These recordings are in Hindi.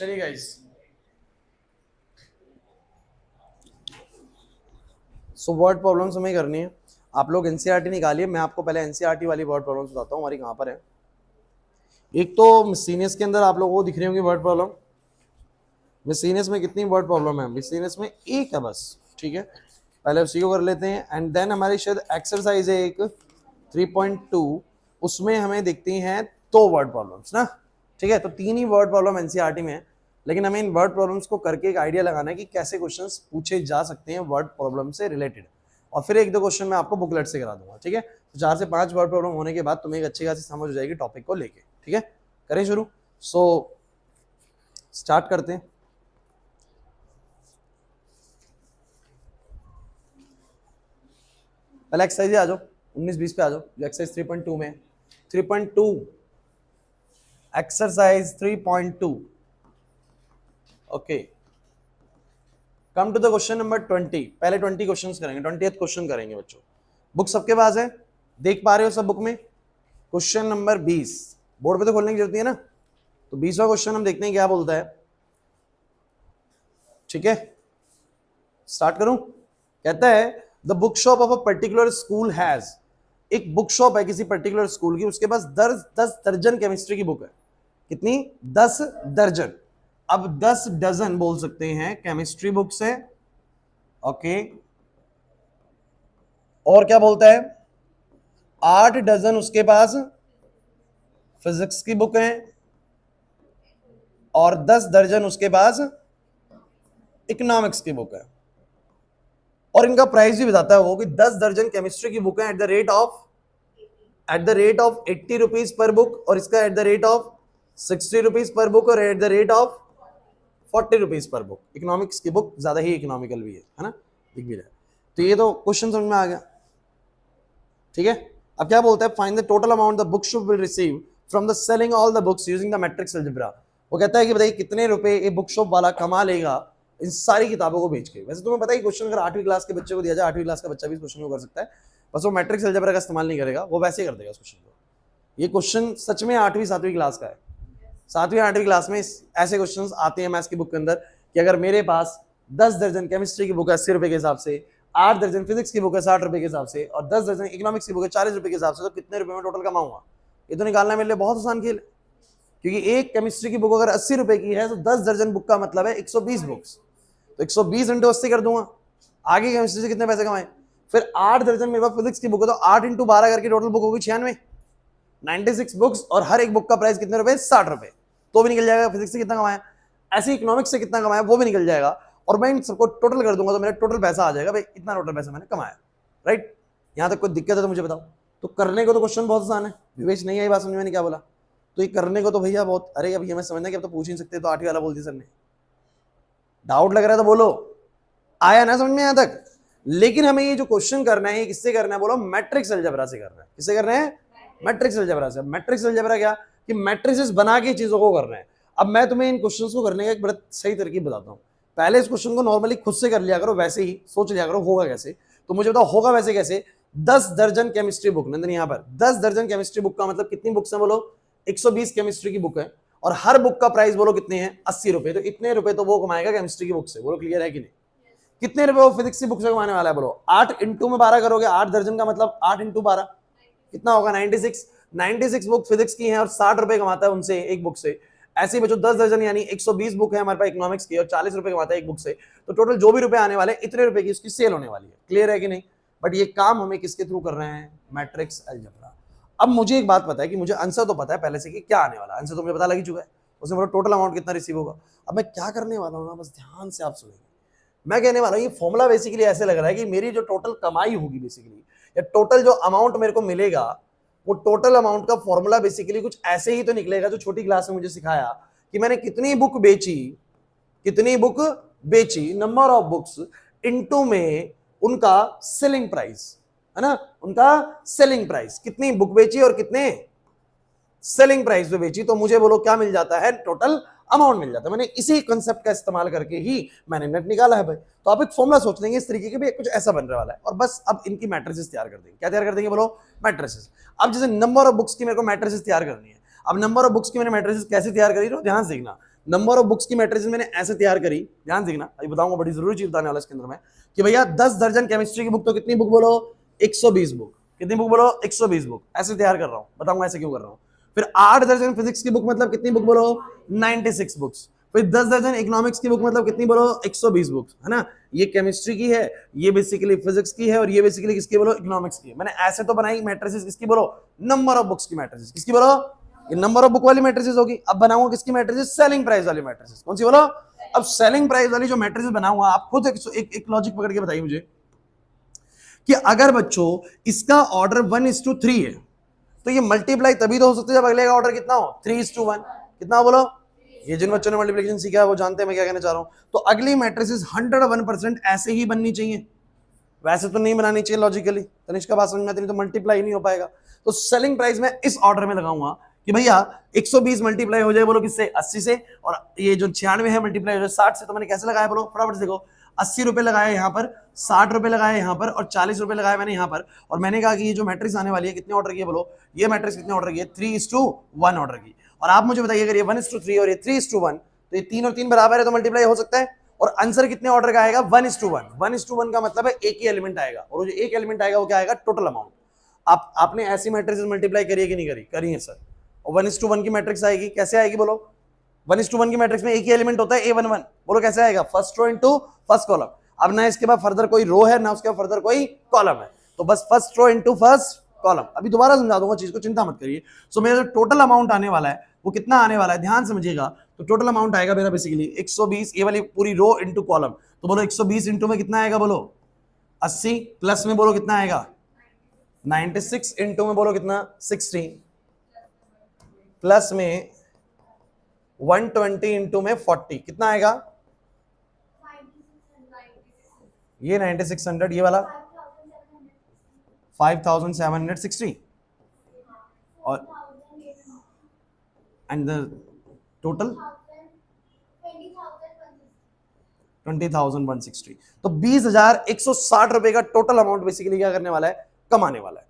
चलिए गाइस, सो वर्ड प्रॉब्लम्स हमें करनी है। आप लोग एनसीईआरटी निकालिए। मैं आपको पहले एनसीईआरटी वाली वर्ड प्रॉब्लम्स बताता हूँ हमारी कहाँ पर है। एक तो मिससीनियस के अंदर आप लोगों को दिख रही होंगी वर्ड प्रॉब्लम। मिससीनियस में कितनी वर्ड प्रॉब्लम है? मिससीनियस में एक है बस, ठीक है। पहले उसी को कर लेते हैं एंड देन हमारी शायद एक्सरसाइज है एक 3.2, उसमें हमें दिखती हैं दो वर्ड प्रॉब्लम्स ना, ठीक है। तो तीन ही वर्ड प्रॉब्लम एनसीईआरटी में है, लेकिन हमें इन वर्ड प्रॉब्लम्स को करके एक आइडिया लगाना है कि कैसे क्वेश्चंस पूछे जा सकते हैं वर्ड प्रॉब्लम से रिलेटेड। और फिर एक दो क्वेश्चन मैं आपको बुकलेट से करा दूंगा, ठीक है। तो 4 से 5 वर्ड प्रॉब्लम होने के बाद तुम्हें एक अच्छी खासी समझ हो जाएगी टॉपिक को लेके, ठीक है। करें शुरू। सो स्टार्ट करते हैं। पहले एक्सरसाइज आ जाओ 19-20 पे आ जाओ, जो एक्सरसाइज 3.2 में 3.2 exercise 3.2। Okay, come to the question number 20। पहले 20 क्वेश्चंस करेंगे, 20th क्वेश्चन करेंगे बच्चों। बुक सबके पास है, देख पा रहे हो सब बुक में? क्वेश्चन नंबर 20 बोर्ड पे तो खोलने की जरूरत नहीं है ना। तो 20वां क्वेश्चन हम देखते हैं क्या बोलता है, ठीक है। स्टार्ट करूं? कहता है the book shop of a particular school has, एक बुक शॉप है किसी पर्टिकुलर स्कूल की, उसके पास 10 दर्जन केमिस्ट्री की बुक है। कितनी? 10 दर्जन। अब 10 डजन बोल सकते हैं केमिस्ट्री बुक्स है, ओके। और क्या बोलता है? 8 डजन उसके पास फिजिक्स की बुक है और 10 दर्जन उसके पास इकोनॉमिक्स की बुक है। और इनका प्राइस भी बताता है वो कि 10 दर्जन केमिस्ट्री की बुक है at the rate of 80 rupees per book, और इसका at the rate of 60 rupees per book, और at the rate of 40 rupees per book. Economics की बुक ज्यादा ही इकोनॉमिकल भी है ना, दिख भी रहा है। तो ये तो क्वेश्चन समझ में आ गया, ठीक है। अब क्या बोलता है? Find the total amount the book shop will receive from the selling all the books using the matrix algebra. वो कहता है कि बताइए कितने रुपए ये बुक शॉप वाला कमा लेगा इन सारी किताबों को बेच के। वैसे तुम्हें पता है क्वेश्चन अगर 8वीं क्लास के बच्चे को दिया जाए, 8वीं क्लास का बच्चा भी इस क्वेश्चन को कर सकता है, बस वो मैट्रिक्स अलजेब्रा का इस्तेमाल नहीं करेगा, वो वैसे ही कर देगा इस क्वेश्चन को। ये क्वेश्चन सच में 8वीं 7वीं क्लास का है। 7वीं 8वीं क्लास में ऐसे क्वेश्चन आते हैं मैथ्स की बुक के अंदर कि अगर मेरे पास 10 दर्जन केमिस्ट्री की बुक है 80 रुपए के हिसाब से, 8 दर्जन फिजिक्स की बुक है 60 रुपए के हिसाब से, और 10 दर्जन इकोनॉमिक्स की बुक है 40 रुपए के हिसाब से, तो कितने रुपए में टोटल कमाऊंगा? ये तो निकालना मेरे लिए बहुत आसान खेल है, क्योंकि एक केमिस्ट्री की बुक अगर 80 रुपए की है तो 10 दर्जन बुक का मतलब है 120 बुक्स, तो 120 इंटू 80 कर दूंगा। आगे केमिस्ट्री से कितने पैसे कमाए? फिर 8 दर्जन मेरे पास फिजिक्स की बुक है तो 8 इंटू 12 करके टोटल बुक होगी 96 बुक्स, और हर एक बुक का प्राइस कितने रुपए? 60 रुपए, तो भी निकल जाएगा फिजिक्स से कितना कमाया। ऐसे इकोनॉमिक्स से कितना कमाया वो भी निकल जाएगा, और मैं इन सबको टोटल कर दूंगा तो मेरा टोटल पैसा आ जाएगा भाई, इतना टोटल पैसा मैंने कमाया, राइट। यहां तक कोई दिक्कत है तो मुझे बताओ। तो करने को तो क्वेश्चन बहुत आसान है, विवेश नहीं आई बात समझ में? नहीं क्या बोला? तो ये करने को तो भैया बहुत, अरे अब ये मैं समझना कि अब तो पूछ ही सकते, तो 8वीं वाला बोल दिया सर ने। डाउट लग रहा है तो बोलो, आया ना समझ में यहां तक? लेकिन हमें ये जो क्वेश्चन करना है किससे करना है बोलो? मैट्रिक्स अलजेब्रा से करना है। किससे करना है? मैट्रिक्स अलजेब्रा से। मैट्रिक्स अलजेब्रा क्या कि मैट्रिसेस बना के चीजों को करना है। अब मैं तुम्हें इन क्वेश्चंस को करने का एक बड़ा सही तरकीब बताता हूं। पहले इस क्वेश्चन को नॉर्मली खुद से कर लिया करो, वैसे ही सोच लिया करो होगा कैसे। तो मुझे बताओ होगा वैसे कैसे? 10 दर्जन केमिस्ट्री बुक, नंदन यहां पर 10 दर्जन केमिस्ट्री बुक का मतलब कितनी बुक्स है बोलो? 120 केमिस्ट्री की बुक है, और हर बुक का प्राइस बोलो कितने हैं? 80 रुपए। तो इतने रुपए तो वो कमाएगा केमिस्ट्री की बुक से, बोलो क्लियर है कि नहीं? कितने रुपए वो फिजिक्स की बुक से कमाने वाला है बोलो? 8 इंटू में 12 करोगे, 8 दर्जन का मतलब 8 इंटू 12 कितना होगा? 96 बुक फिजिक्स की हैं और 60 रुपए कमाता है उनसे एक बुक से। ऐसे ही बच्चों 10 दर्जन यानी 120 बुक है हमारे पास इकोनॉमिक्स की, और 40 रुपए कमाता है एक बुक से। तो टोटल जो भी रुपए आने वाले इतने रुपए की उसकी सेल होने वाली है। क्लियर है कि नहीं? बट ये काम हमें किसके थ्रू कर रहे हैं? Matrix algebra. अब मुझे एक बात पता है कि मुझे आंसर तो पता है पहले से कि क्या आने वाला, आंसर तो मुझे पता लग ही चुका है। उसमें बोलो टोटल अमाउंट कितना रिसीव होगा। अब मैं क्या करने वाला हूँ ना, बस ध्यान से आप सुनेंगे। मैं कहने वाला हूँ ये फॉर्मूला बेसिकली ऐसे लग रहा है कि मेरी जो टोटल कमाई होगी बेसिकली, या टोटल जो अमाउंट मेरे को मिलेगा, वो टोटल अमाउंट का फॉर्मूला बेसिकली कुछ ऐसे ही तो निकलेगा जो छोटी क्लास में मुझे सिखाया कि मैंने कितनी बुक बेची, नंबर ऑफ बुक्स इनटू में उनका सेलिंग प्राइस, है ना, उनका सेलिंग प्राइस, कितनी बुक बेची और कितने सेलिंग प्राइस पे बेची, तो मुझे बोलो क्या मिल जाता है? टोटल अमाउंट मिल जाता है। मैंने इसी कंसेप्ट का इस्तेमाल करके ही मैंने नेट निकाला है भाई। तो आप एक फॉर्मूला सोच लेंगे इस तरीके के भी, कुछ ऐसा बनने वाला है, और बस अब इनकी मैट्रिसेस तैयार कर देंगे। क्या तैयार कर देंगे बोलो? मैट्रिसेस। अब जैसे नंबर ऑफ बुक्स की मेरे को मैट्रिसेस तैयार करनी है। अब नंबर ऑफ बुक्स की मैंने मैट्रिसेस कैसे तैयार करी, ध्यान से देखना। नंबर ऑफ बुक्स की मैट्रिसेस मैंने ऐसे तैयार करी, ध्यान देखना, अभी बताऊंगा, बड़ी जरूरी चीज बताने वाला इसके अंदर मैं, कि भैया 10 दर्जन केमिस्ट्री की बुक तो कितनी बुक बोलो, 120 बुक, कितनी बुक बोलो, 120 बुक, ऐसे तैयार कर रहा हूं, बताऊंगा ऐसे क्यों कर रहा हूं। फिर 8 दर्जन फिजिक्स की बुक मतलब कितनी बुक बोलो, 96 बुक्स। फिर 10 दर्जन इकोनॉमिक्स की बुक मतलब कितनी बोलो, 120 बुक्स, है ना। ये केमिस्ट्री की है, ये बेसिकली फिजिक्स की है, और ये बेसिकली किसकी बोलो, इकोनॉमिक्स की है। मैंने ऐसे तो बनाई मैट्रिसेस किसकी बोलो, नंबर ऑफ बुक्स की मैट्रिसेस, किसकी बोलो, ये नंबर ऑफ बुक वाली मैट्रिसेस होगी। अब बनाऊंगा किसकी मैट्रिसेस, सेलिंग प्राइस वाली मैट्रिसेस, कौन सी बोलो। अब सेलिंग प्राइस वाली जो मैट्रिसेस बनाऊंगा, आप खुद एक लॉजिक पकड़ के बताइए मुझे, कि अगर बच्चों इसका ऑर्डर 1:3 है, तो ये मल्टीप्लाई तभी तो हो सकता है जब अगले का ऑर्डर कितना हो, 3:1। कितना बोलो, ये जिन बच्चों ने मल्टीप्लिकेशन सीखा है वो जानते हैं मैं क्या कहना चाह रहा हूं। तो अगली मैट्रिसेस 101% ऐसे ही बननी चाहिए, वैसे तो नहीं बनानी चाहिए लॉजिकली। तनिष्का बात समझ में आती नहीं तो मल्टीप्लाई नहीं हो पाएगा। तो सेलिंग प्राइस में इस ऑर्डर में लगाऊंगा कि भैया 120 मल्टीप्लाई हो जाए बोलो किससे, 80 से, और ये जो 96 है मल्टीप्लाई हो जाए 60 से। तो मैंने कैसे लगाया बोलो, फटाफट देखो, 80 रुपए लगाए यहाँ पर, 60 रुपए लगाए यहाँ पर, और 40 रुपए लगाए मैंने यहाँ पर। और मैंने कहा कि ये जो मैट्रिक्स आने वाली है कितने ऑर्डर की बोलो, ये मैट्रिक्स कितने ऑर्डर की है, 3:1 ऑर्डर की। और आप मुझे बताइए अगर ये 1:3 और ये 3:1, तो ये 3 और 3 बराबर है तो मल्टीप्लाई हो सकता है। और आंसर कितने ऑर्डर का आएगा, 1:1। 1:1 का मतलब है एक ही एलिमेंट आएगा, और जो एक एलिमेंट आएगा वो क्या आएगा, टोटल अमाउंट। आपने ऐसी मैट्रिक्स मल्टीप्लाई करी है कि नहीं करी, करी है सर। और 1:1 की मैट्रिक्स आएगी, कैसे आएगी बोलो, 1:1 की मैट्रिक्स में एक ही एलिमेंट होता है, A11, बोलो कैसे आएगा, first row into first column. अब ना इसके बाद फर्दर कोई रो है ना उसके बाद फर्दर कोई कॉलम है, तो बस first row into first column. अभी दोबारा समझा दूंगा चीज को, चिंता मत करिए। सो मेरा जो टोटल अमाउंट आने वाला है वो कितना आने वाला है, ध्यान समझिएगा। तो टोटल अमाउंट आएगा मेरा बेसिकली 120, ये वाली पूरी रो इनटू कॉलम। तो बोलो 120 इनटू में कितना आएगा बोलो, 80, प्लस में बोलो कितना आएगा, 96, इनटू में बोलो कितना, 60, प्लस में 120 इनटू में 40, कितना आएगा, ये 9600, ये वाला 5760, और एंड द टोटल 20,160। तो 20,160 रुपए का टोटल अमाउंट बेसिकली क्या करने वाला है, कमाने वाला है।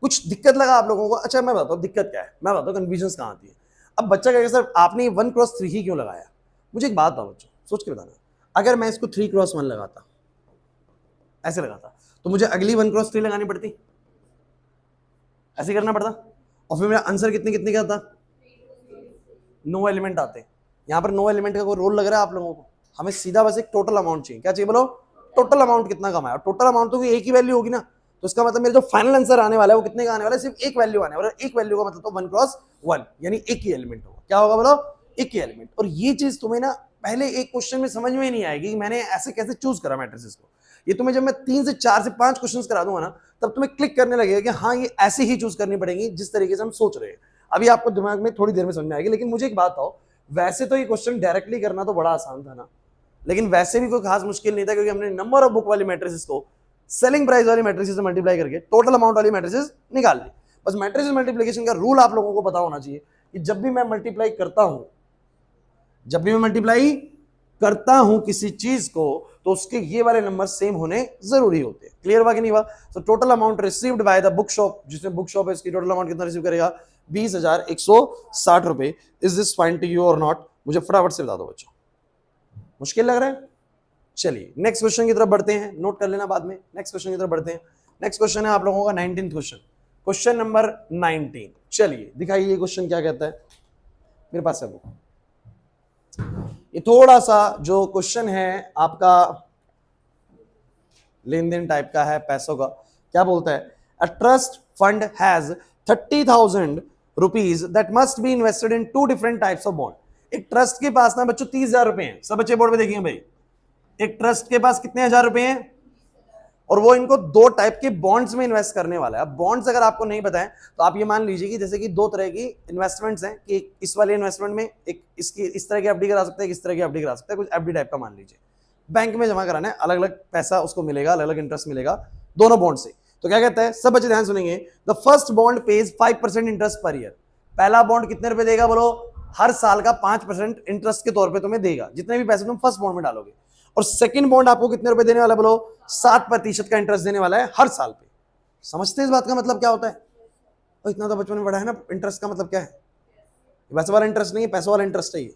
कुछ दिक्कत लगा आप लोगों को, अच्छा मैं बताता हूँ दिक्कत क्या है, मैं बताता हूँ कन्फ्यूजन कहाँ आती है। अब बच्चा कहेगा सर आपने 1x3 ही क्यों लगाया, मुझे एक बात बताओ बच्चों, सोच के बताना, अगर मैं इसको 3x1 लगाता, ऐसे लगाता, तो मुझे अगली 1x3 लगानी पड़ती, ऐसे करना पड़ता, और फिर मेरा आंसर कितने कितने का था, 9 एलिमेंट आते। यहाँ पर 9 एलिमेंट का कोई रोल लग रहा है आप लोगों को, हमें सीधा बस एक टोटल अमाउंट चाहिए, क्या चाहिए बोलो, टोटल अमाउंट कितना कमाया। और टोटल अमाउंट तो एक ही वैल्यू होगी ना, तो इसका मतलब मेरा जो फाइनल आंसर आने वाला है वो कितने का आने वाला है, सिर्फ एक वैल्यू आने वाला है। एक वैल्यू का मतलब तो 1x1, यानी एक ही एलिमेंट होगा, क्या होगा बोलो, एक ही एलिमेंट। और ये चीज तुम्हें ना पहले एक क्वेश्चन में समझ में नहीं आएगी कि मैंने ऐसे कैसे चूज करा मैट्रिसेस को। ये तुम्हें जब मैं 3 से 4 से 5 क्वेश्चन करा दूंगा ना, तब तुम्हें क्लिक करने लगेगा कि हाँ ये ऐसे ही चूज करनी पड़ेगी जिस तरीके से हम सोच रहे हैं। अभी आपको दिमाग में थोड़ी देर में समझ में आएगी। लेकिन मुझे एक बात बताओ, वैसे तो ये क्वेश्चन डायरेक्टली करना तो बड़ा आसान था ना, लेकिन वैसे भी कोई खास मुश्किल नहीं था, क्योंकि हमने नंबर ऑफ बुक वाली मैट्रिसेस को सेलिंग प्राइस वाली मैट्रिसेस से मल्टीप्लाई करके टोटल अमाउंट वाली मैट्रिसेस निकाल ली। बस मैट्रिसेस मल्टीप्लिकेशन का रूल आप लोगों को पता होना चाहिए कि जब भी मैं मल्टीप्लाई करता हूं, जब भी मैं मल्टीप्लाई करता हूं किसी चीज को, तो उसके ये वाले नंबर सेम होने जरूरी होते हैं। क्लियर हुआ कि नहीं हुआ। तो total amount received by the book shop, जिसमें बुक शॉप है, इसकी टोटल अमाउंट कितना रिसीव करेगा, 20,160 रुपए। Is this fine to you और नॉट, मुझे फटाफट से बता दो बच्चों, मुश्किल लग रहा है। चलिए नेक्स्ट क्वेश्चन की तरफ बढ़ते हैं, नोट कर लेना बाद में। नेक्स्ट क्वेश्चन की तरफ बढ़ते हैं। नेक्स्ट क्वेश्चन है आप लोगों का 19th क्वेश्चन, क्वेश्चन नंबर 19। चलिए दिखाइए ये क्वेश्चन क्या कहता है, मेरे पास है वो। ये थोड़ा सा जो क्वेश्चन है आपका लेन देन टाइप का है, पैसों का। क्या बोलता है, a trust fund has 30,000 rupees that must be invested in 2 different types of bond. एक ट्रस्ट के पास ना बच्चों 30,000 रुपए हैं, सब बच्चे बोर्ड पे देखिए भाई, एक ट्रस्ट के पास कितने हजार रुपए हैं, और वो इनको 2 टाइप के बॉन्ड्स में इन्वेस्ट करने वाला है। अब बॉन्ड्स अगर आपको नहीं पता है तो आप ये मान लीजिए कि जैसे कि 2 तरह की इन्वेस्टमेंट्स हैं, कि इस वाले इन्वेस्टमेंट में एक इसकी इस तरह की एफडी करा सकते हैं, इस तरह की एफडी करा सकते हैं, कुछ एफडी टाइप का मान लीजिए, बैंक में जमा कराना है, अलग अलग पैसा उसको मिलेगा, अलग अलग इंटरेस्ट मिलेगा दोनों बॉन्ड से। तो क्या कहता है, सब बच्चे ध्यान सुनेंगे, the first bond page 5% interest per year. पहला बॉन्ड कितने रुपए देगा बोलो, हर साल का 5% इंटरेस्ट के तौर पे तुम्हें देगा, जितने भी पैसे तुम फर्स्ट बॉन्ड में डालोगे। और सेकंड बॉन्ड आपको कितने रुपए देने वाला बोलो, 7% का इंटरेस्ट देने वाला है हर साल पे। समझते हैं इस बात का मतलब क्या होता है, और इतना तो बचपन में पढ़ा है ना, इंटरेस्ट का मतलब क्या है, वैसे वाला इंटरेस्ट नहीं है, पैसे वाला इंटरेस्ट है ये।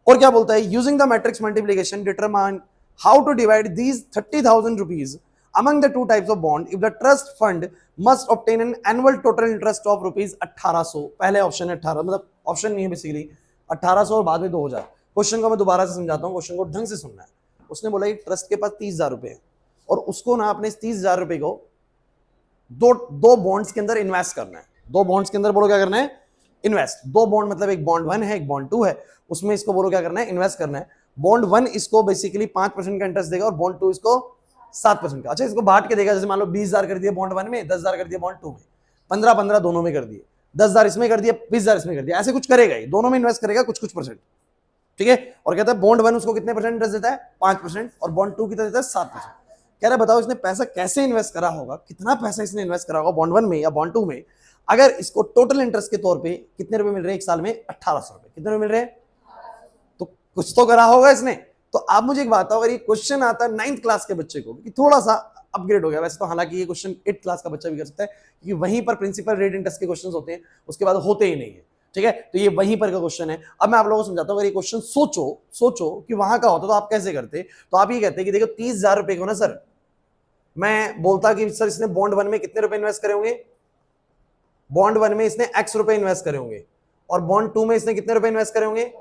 और क्या बोलता है, using the matrix multiplication determine how to divide these 30,000 rupees among the two types of bond if the trust fund must obtain an annual total interest of rupees 1800। पहले ऑप्शन है 18, मतलब ऑप्शन नहीं है बेसिकली 1800 और बाद में 2000। क्वेश्चन को मैं दोबारा से समझाता हूँ, क्वेश्चन को ढंग से सुनना है। उसने बोला कि ट्रस्ट के पास 30,000 रुपए है और उसको ना अपने 30,000 रुपए को दो बॉन्ड्स के अंदर इन्वेस्ट करना है। दो बॉन्ड्स के अंदर बोलो क्या करना है, इन्वेस्ट। दो बॉन्ड मतलब एक बॉन्ड 1 है एक बॉन्ड 2 है, उसमें इसको बोलो क्या करना है, इन्वेस्ट करना है। बॉन्ड 1 इसको बेसिकली 5% का इंटरेस्ट देगा और बॉन्ड 2 इसको 7% का। अच्छा, इसको बांट के देगा, जैसे मान लो 20,000 कर दिए बॉन्ड 1 में, 10,000 कर दिए बॉन्ड 2 में, 15-15 दोनों में कर दिए, 10,000 इसमें कर दिया, 20,000 इसमें कर दिया, ऐसे कुछ करेगा ही, दोनों में इन्वेस्ट करेगा कुछ कुछ परसेंट, ठीक है। और कहता है बॉन्ड 1 उसको कितने परसेंट इंटरेस्ट देता है, 5%, और बॉन्ड 2 कितना देता है, 7%। कह रहा है बताओ इसने पैसा कैसे इन्वेस्ट करा होगा, कितना पैसा इसने इन्वेस्ट करा होगा बॉन्ड 1 में या बॉन्ड 2 में, अगर इसको टोटल इंटरेस्ट के तौर पे कितने रुपए मिल रहे हैं एक साल में, 1800 रुपए। कितने रुपए मिल रहे हैं, तो कुछ तो करा होगा इसने। तो आप मुझे एक बात बताओ, अगर ये क्वेश्चन आता है 9th क्लास के बच्चे को, कि थोड़ा सा अपग्रेड हो गया वैसे तो, हालांकि ये क्वेश्चन 8th क्लास का बच्चा भी कर सकता है, क्योंकि वहीं पर प्रिंसिपल रेट इंटरेस्ट के क्वेश्चंस होते हैं, उसके बाद होते ही नहीं है, ठीक है। तो ये वहीं पर का क्वेश्चन है। अब मैं आप लोगों को समझाता हूँ, अगर ये क्वेश्चन सोचो कि वहां का होता तो आप कैसे करते। तो आप ये कहते कि देखो 30,000 रुपए को ना सर, मैं बोलता कि सर इसने बॉन्ड 1 में कितने रुपए इन्वेस्ट करे होंगे, बॉन्ड 1 में इसने x रुपए इन्वेस्ट करे होंगे, और बॉन्ड 2 में इसने कितने रुपए इन्वेस्ट करे होंगे,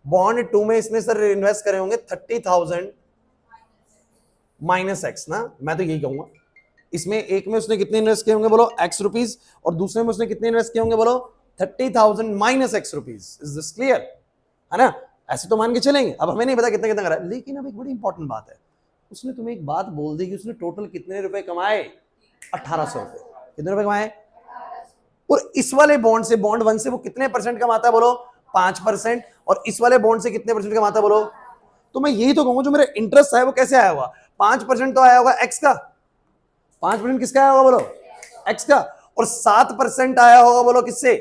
बॉन्ड 2 में इसने सर इन्वेस्ट करे होंगे 30,000 माइनस x ना, मैं तो यही कहूंगा। इसमें एक में उसने कितने इन्वेस्ट किए होंगे बोलो, x रुपीज, और दूसरे में उसने कितने इन्वेस्ट किए होंगे बोलो, 30,000 minus x rupees. Is this clear, है ना। ऐसे तो मान के चलेंगे, अब हमें नहीं पता कितना कितना करा है, लेकिन अब एक बड़ी इंपॉर्टेंट बात है, उसने तुम्हें एक बात बोल दी कि उसने टोटल कितने रुपए कमाए, 1800 रुपए। कितने रुपए कमाए, और इस वाले बॉन्ड से, बॉन्ड 1 से वो कितने परसेंट कमाता है बोलो, 5%, और इस वाले बॉन्ड से कितने परसेंट कमाता है बोलो। तो मैं यही तो कहूंगा जो मेरा इंटरेस्ट है वो कैसे आया होगा, 5% तो आया होगा एक्स का, 5% किसका आया होगा बोलो, एक्स का, और 7% आया होगा बोलो किससे,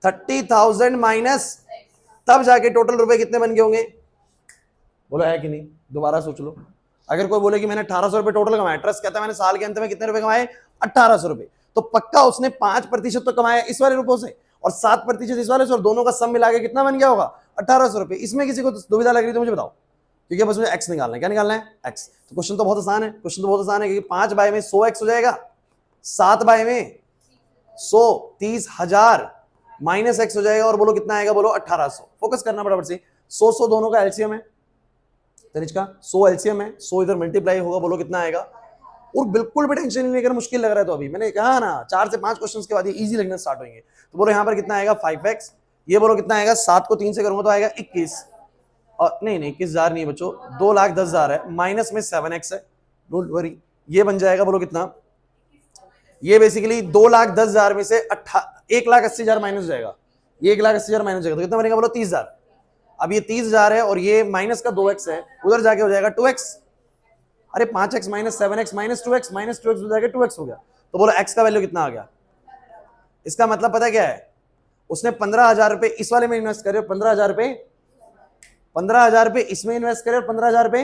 30,000 माइनस, तब जाके टोटल रुपए कितने बन गए होंगे बोलो, है कि नहीं। दोबारा सोच लो, अगर कोई बोले कि मैंने 1800 रुपए टोटल कमाया, ट्रस्ट कहता है मैंने साल के अंत में कितने रुपए कमाए, 1800 रुपए, तो पक्का उसने 5% तो कमाया इस वाले रुपयों से और 7% इस वाले से, और दोनों का सम मिला के कितना बन गया होगा, 1800 रुपए। इसमें किसी को दुविधा लग रही तो मुझे बताओ, क्योंकि बस मुझे एक्स निकालना है। क्या निकालना है, एक्स। तो क्वेश्चन तो बहुत आसान है, क्वेश्चन तो बहुत आसान है, क्योंकि 5 बाय में 100x हो जाएगा, 7 बाय में 100 30,000 माइनस एक्स हो जाएगा, और बोलो कितना आएगा बोलो, 1800। फोकस करना बराबर से, 100 दोनों का एलसीएम है, तनिष्का 100 एलसीएम है, 100 इधर मल्टीप्लाई होगा, बोलो कितना आएगा। और बिल्कुल भी टेंशन नहीं लेकर, मुश्किल लग रहा है तो अभी मैंने कहा ना 4 से 5 क्वेश्चंस के बाद ये इजी लगना स्टार्ट होंगे। तो बोलो यहाँ पर कितना आएगा 5x, ये बोलो कितना आएगा, 7 को 3 से करूंगा तो आएगा 21, और नहीं 21,000 नहीं बच्चों, 2,10,000 है, माइनस में 7x है, डोंट वरी, ये बन जाएगा बोलो कितना, ये बेसिकली 2,10,000 में से 1,80,000 माइनस हो जाएगा, ये 1,80,000 माइनस हो जाएगा, तो कितना बनेगा बोलो 30,000। अब ये 30,000 है और ये माइनस का 2x है, उधर जाके हो जाएगा 2x, अरे 5x minus 7x minus 2x हो जाएगा 2x हो गया। तो बोलो x का वैल्यू कितना आ गया। इसका मतलब पता क्या है, उसने 15,000 रुपए इस वाले में इन्वेस्ट करे, 15,000 रुपए, 15,000 रुपए इसमें इन्वेस्ट करे, और 15,000 रुपए,